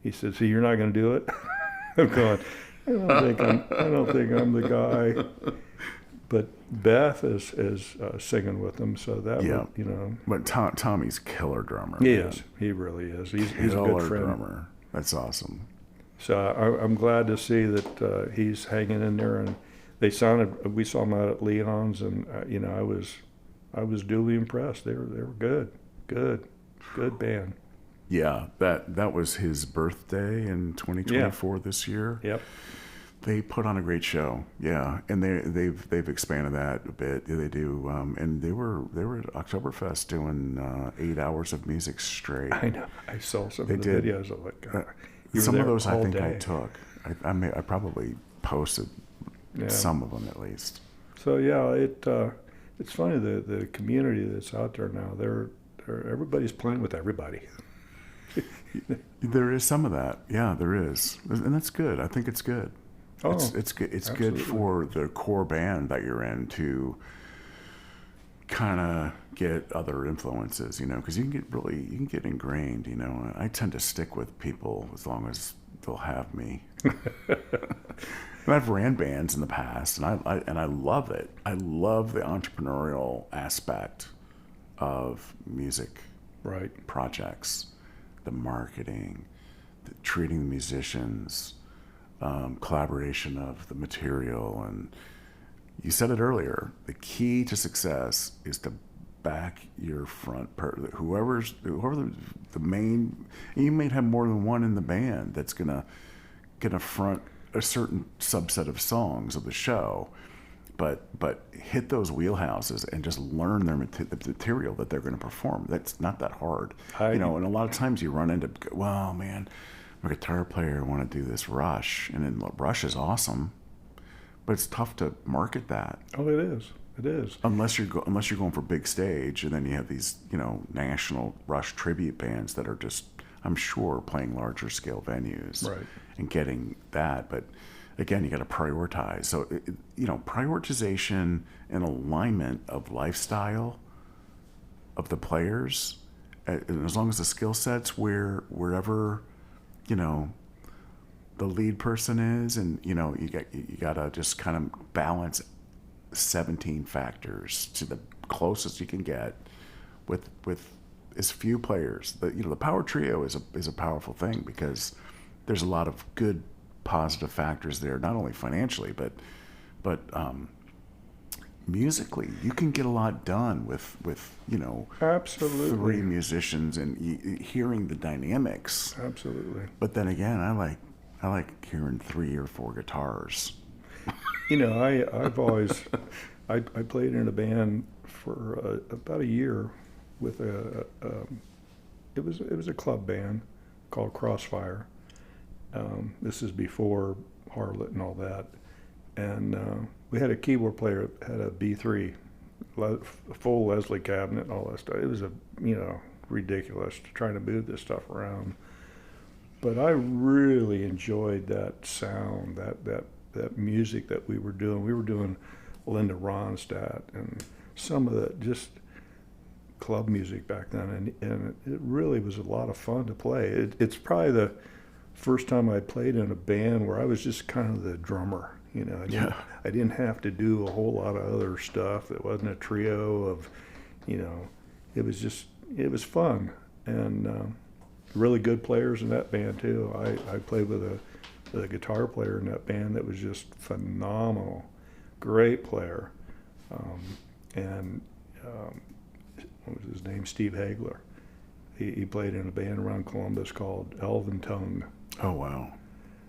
he said, "See, you're not going to do it." I'm going, I don't think I'm the guy. But Beth is singing with them, so that would, But Tommy's killer drummer. He man. is. He really is. He's a Killer good friend. drummer. That's awesome. So I'm glad to see that he's hanging in there. And we saw him out at Leon's, and I was duly impressed. They were good band. Yeah, that was his birthday in 2024 this year. Yep. They put on a great show, yeah, and they've expanded that a bit. They do, and they were at Oktoberfest doing 8 hours of music straight. I know. I saw some of the did. videos of it. Some of those I think day. I took. I probably posted some of them at least. So yeah, it's funny the community that's out there now. They're everybody's playing with everybody. There is some of that, yeah, there is, and that's good. I think it's good. Oh, it's good. It's absolutely. good for the core band that you're in to kind of get other influences, because you can get ingrained. I tend to stick with people as long as they'll have me. And I've ran bands in the past, and I love it. I love the entrepreneurial aspect of music projects, the marketing, treating the musicians. Collaboration of the material, and you said it earlier, the key to success is to back your whoever the main, and you may have more than one in the band that's gonna front a certain subset of songs of the show, but hit those wheelhouses and just learn the material that they're going to perform. That's not that hard, and a lot of times you run into, well, man, I'm a guitar player, I want to do this Rush, and then Rush is awesome, but it's tough to market that. Oh, it is. Unless you're going for big stage, and then you have these national Rush tribute bands that are just, I'm sure, playing larger scale venues, and getting that. But again, you got to prioritize. So prioritization and alignment of lifestyle of the players, and as long as the skill sets wherever the lead person is, and you gotta just kind of balance 17 factors to the closest you can get with as few players. The power trio is a powerful thing because there's a lot of good positive factors there, not only financially but musically. You can get a lot done with Absolutely. 3 musicians and hearing the dynamics. Absolutely. But then again, I like hearing 3 or 4 guitars. I've always I played in a band for about a year with it was a club band called Crossfire. This is before Harlot and all that. and we had a keyboard player that had a B3, full Leslie cabinet and all that stuff. It was ridiculous trying to move this stuff around. But I really enjoyed that sound, that music that we were doing. We were doing Linda Ronstadt and some of the just club music back then, and it really was a lot of fun to play. It's probably the first time I played in a band where I was just kind of the drummer. I didn't have to do a whole lot of other stuff. It wasn't a trio of, it was fun, and really good players in that band too. I played with a guitar player in that band that was just phenomenal, great player, and what was his name? Steve Hagler. He played in a band around Columbus called Elven Tongue. Oh wow,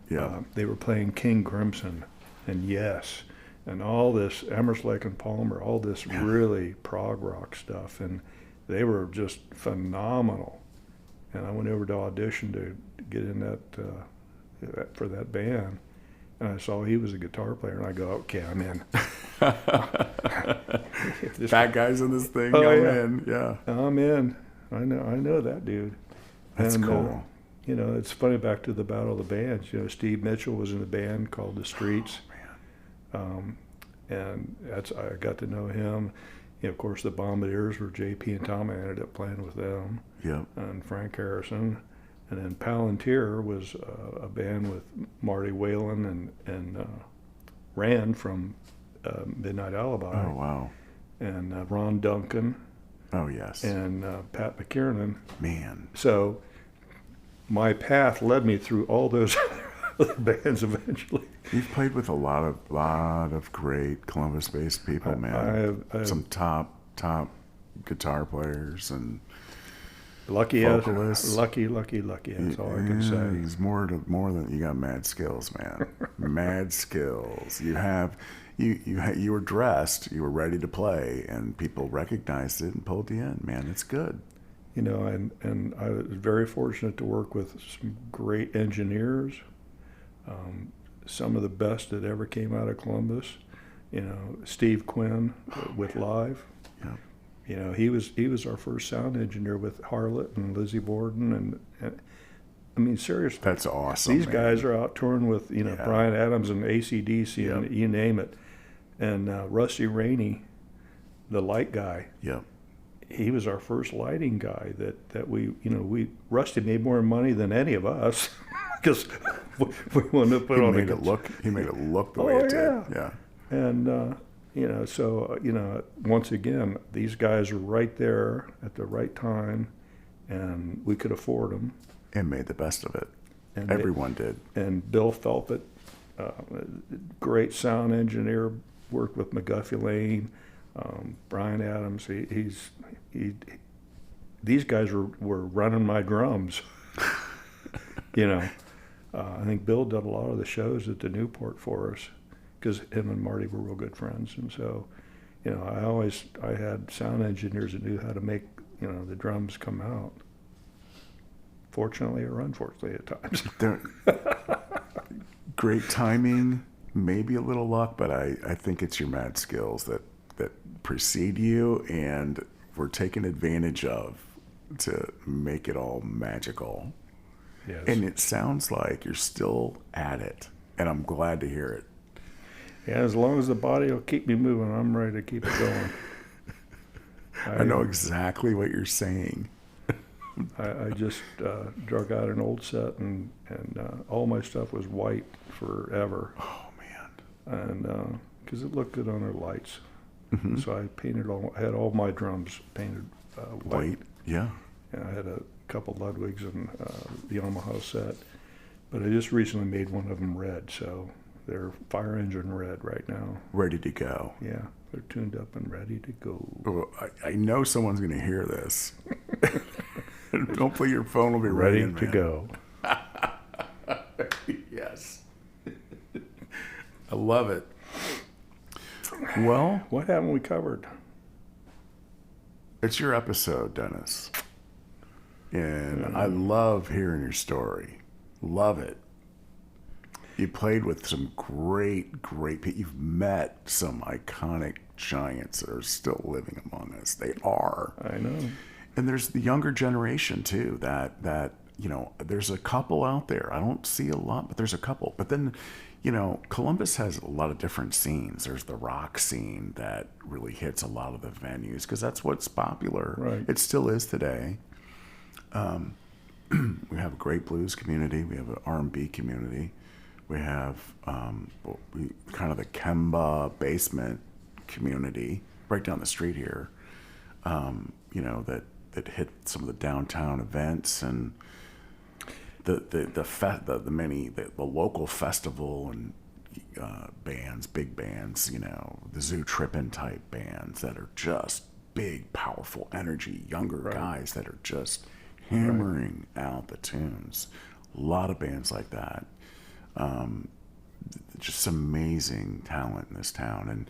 yeah. They were playing King Crimson and Yes, and all this Emerson, Lake and Palmer, all this really prog rock stuff, and they were just phenomenal. And I went over to audition to get in that for that band, and I saw he was a guitar player, and I go, okay, I'm in. Fat guys in this thing, Oh, I'm yeah. in. Yeah, I'm in. I know that dude. that's And, cool. It's funny, back to the Battle of the Bands. Steve Mitchell was in a band called The Streets. And I got to know him. Of course, the Bombardiers were JP and Tom. I ended up playing with them. Yep. And Frank Harrison. And then Palantir was a band with Marty Whalen and Rand from Midnight Alibi. Oh wow. And Ron Duncan Oh yes. and Pat McKiernan. Man. So my path led me through all those other bands eventually. You've played with a lot of great Columbus-based people, man. I have Some top guitar players and lucky. vocalists. Lucky. That's all I can say. He's more than you got. Mad skills, man. Mad skills. You were dressed. You were ready to play, and people recognized it and pulled you in. Man, it's good. And I was very fortunate to work with some great engineers. Some of the best that ever came out of Columbus. Steve Quinn with Live. Yeah. He was our first sound engineer with Harlot and Lizzie Borden, and I mean, seriously, That's awesome. these man. guys are out touring with Brian Adams and AC/DC and you name it. And Rusty Rainey, the light guy, Yep. he was our first lighting guy that we Rusty made more money than any of us because we wanted to put He on made a it look. He made it look the way it did. yeah. Yeah. And once again, these guys were right there at the right time, and we could afford them. And made the best of it. And Everyone did. And Bill Felpett, great sound engineer, worked with McGuffey Lane, Brian Adams. These guys were running my drums. I think Bill did a lot of the shows at the Newport for us because him and Marty were real good friends, and so I had sound engineers that knew how to make the drums come out. Fortunately or unfortunately at times. Great timing, maybe a little luck, but I think it's your mad skills that precede you and were taken advantage of to make it all magical. Yes. And it sounds like you're still at it, and I'm glad to hear it. Yeah, as long as the body will keep me moving, I'm ready to keep it going. I know exactly what you're saying. I just drug out an old set, and all my stuff was white forever. Oh man. And because it looked good on their lights, Mm-hmm. so I had all my drums painted white. Yeah. And I had a couple Ludwigs and the Yamaha set, but I just recently made one of them red, so they're fire engine red right now. Ready to go. Yeah, they're tuned up and ready to go. Well, I know someone's going to hear this. Hopefully your phone will be Ready ringing, to man. go. Yes. I love it. Well, What haven't we covered? it's your episode, Dennis. And I love hearing your story. Love it. You played with some great people. You've met some iconic giants that are still living among us. They are. I know. And there's the younger generation too. That there's a couple out there. I don't see a lot, but there's a couple. But then, Columbus has a lot of different scenes. There's the rock scene that really hits a lot of the venues because that's what's popular. Right. It still is today. We have a great blues community. We have an R&B community. We have kind of the Kemba basement community right down the street here. That hit some of the downtown events and the local festival and bands, big bands. The Zoo Trippin' type bands that are just big, powerful energy, younger guys that are just hammering out the tunes. A lot of bands like that. Just amazing talent in this town. And,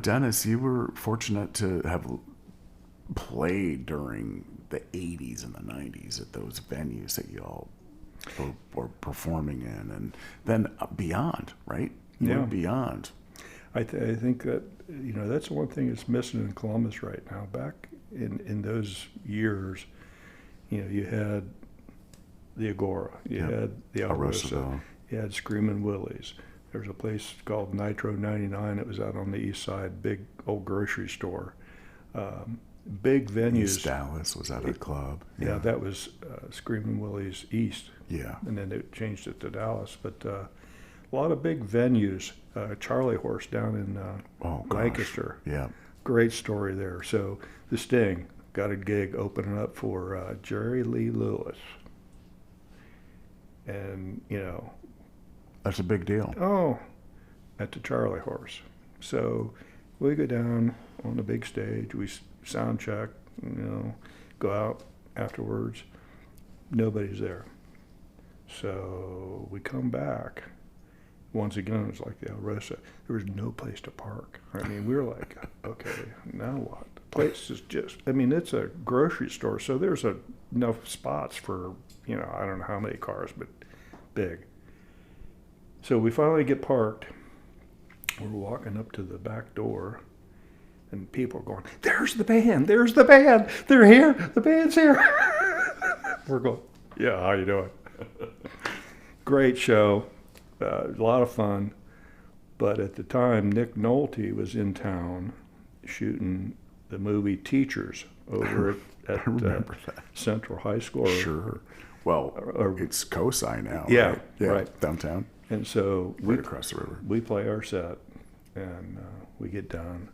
Dennis, you were fortunate to have played during the 80s and the 90s at those venues that you all were performing in. And then beyond, right? You went beyond. I think that, that's one thing that's missing in Columbus right now. Back in those years, you had the Agora, you had the Alrosa, you had Screamin' Willie's. There was a place called Nitro 99 that was out on the east side, big old grocery store. Big venues. East Dallas was at a club. Yeah, that was Screamin' Willie's East. Yeah. And then they changed it to Dallas. But a lot of big venues. Charlie Horse down in Lancaster. Yeah. Great story there. So the Sting got a gig opening up for Jerry Lee Lewis. And, That's a big deal. Oh, at the Charlie Horse. So we go down on the big stage. We sound check, go out afterwards. Nobody's there. So we come back. Once again, it was like the Alrosa. There was no place to park. I mean, we were like, okay, now what? The place is it's a grocery store, so there's enough spots for, I don't know how many cars, but big. So we finally get parked. We're walking up to the back door, and people are going, there's the band, they're here, the band's here. We're going, yeah, how you doing? Great show, a lot of fun. But at the time, Nick Nolte was in town shooting the movie Teachers over at Central High School. Sure. Well, it's COSI now. Yeah, right? Yeah, right. Downtown. And so Right across the river. We play our set, and we get done.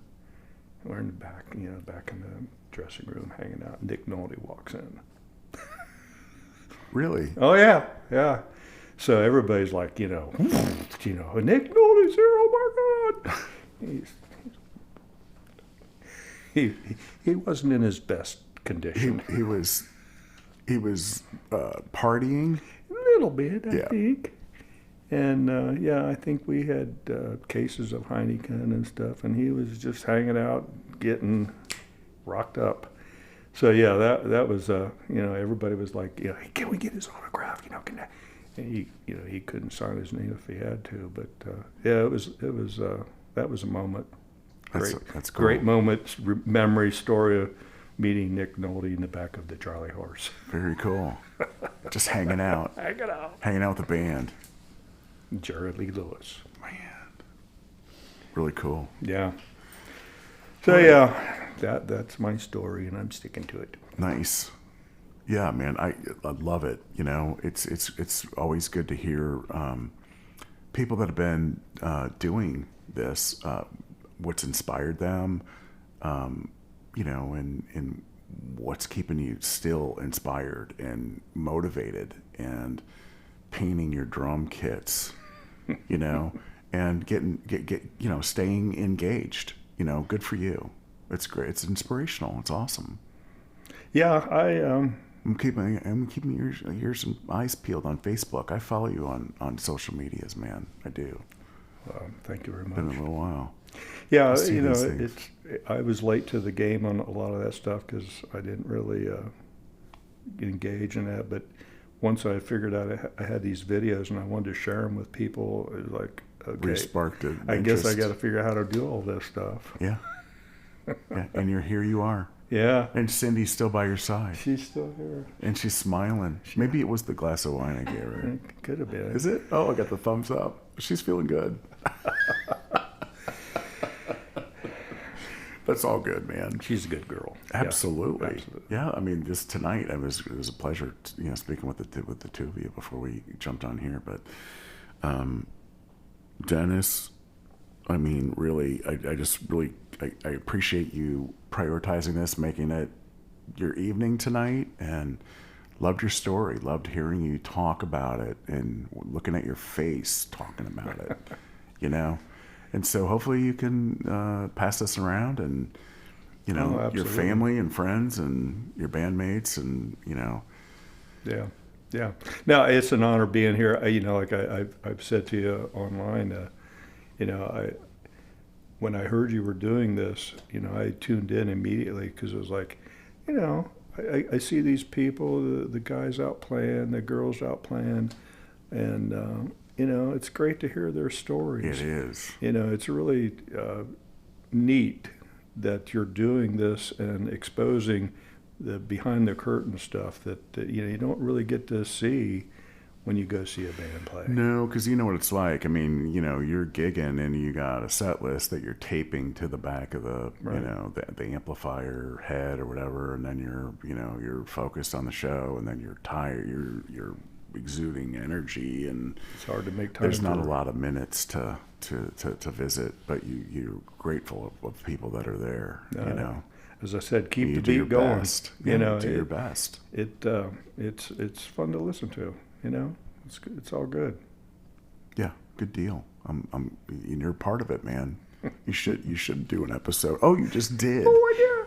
We're in the back, back in the dressing room hanging out. Nick Nolte walks in. Really? Oh yeah. So everybody's like, Nick Nolte's here. Oh my God! He wasn't in his best condition. He was partying A little bit, I think. And I think we had cases of Heineken and stuff, and he was just hanging out, getting rocked up. So that was everybody was like, can we get his autograph? And he couldn't sign his name if he had to, but it was that was a moment. That's cool. Great moment, memory, story of meeting Nick Nolte in the back of the Charlie Horse. Very cool. Just hanging out. Hanging out with the band. Jerry Lee Lewis. Man. Really cool. Yeah. So that's my story, and I'm sticking to it. Nice. Yeah, man, I love it. It's always good to hear people that have been doing this, what's inspired them, and what's keeping you still inspired and motivated and painting your drum kits, and staying engaged. Good for you. It's great. It's inspirational. It's awesome. Yeah, I'm keeping your ears and eyes peeled on Facebook. I follow you on social medias, man. I do. Thank you very much. Been a little while. Yeah, I was late to the game on a lot of that stuff because I didn't really engage in that. But once I figured out I had these videos and I wanted to share them with people, it was like, okay, Re-sparked it. I guess I got to figure out how to do all this stuff. Yeah. Yeah. And here you are. Yeah. And Cindy's still by your side. She's still here. And she's smiling. Maybe it was the glass of wine I gave her. It could have been. Is it? Oh, I got the thumbs up. She's feeling good. That's all good, man. She's a good girl. Absolutely. Yeah, absolutely. Yeah, I mean, just tonight, it was a pleasure, speaking with the two of you before we jumped on here. But Dennis, I mean, really, I just really I appreciate you prioritizing this, making it your evening tonight, and loved your story. Loved hearing you talk about it and looking at your face talking about it. And so hopefully you can pass this around, and your family and friends and your bandmates, and Yeah. Now it's an honor being here. Like I've said to you online, when I heard you were doing this, I tuned in immediately because it was like, I see these people, the guys out playing, the girls out playing, and it's great to hear their stories. It is. It's really neat that you're doing this and exposing the behind the curtain stuff that you don't really get to see when you go see a band play. No, because you know what it's like. I mean, you're gigging and you got a set list that you're taping to the back of the, Right. the amplifier head or whatever, and then you're focused on the show, and then you're tired, you're exuding energy, and It's hard to make time. there's not a lot of minutes to visit, but you're grateful of people that are there. As I said, keep You the do your beat going. best. Do your best. It's fun to listen to. It's all good. Yeah, good deal. And you're part of it, man. You should do an episode. Oh, you just did. Oh,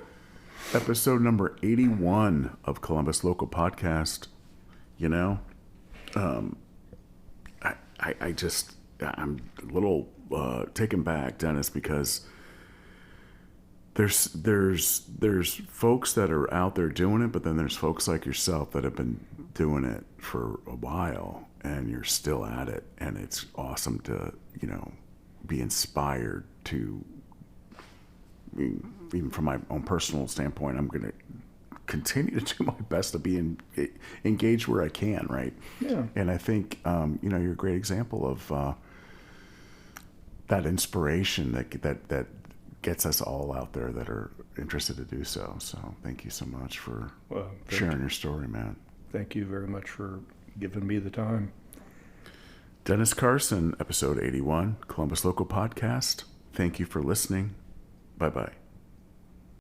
yeah. Episode number 81 of Columbus Local Podcast. I'm a little taken back, Dennis, because there's folks that are out there doing it, but then there's folks like yourself that have been doing it for a while, and you're still at it, and it's awesome to be inspired to. Even from my own personal standpoint, I'm going to continue to do my best to be engaged where I can, right? Yeah. And I think you're a great example of that inspiration that gets us all out there that are interested to do so. So thank you so much for sharing your story, man. Thank you very much for giving me the time. Dennis Carson, episode 81, Columbus Local Podcast. Thank you for listening. Bye-bye.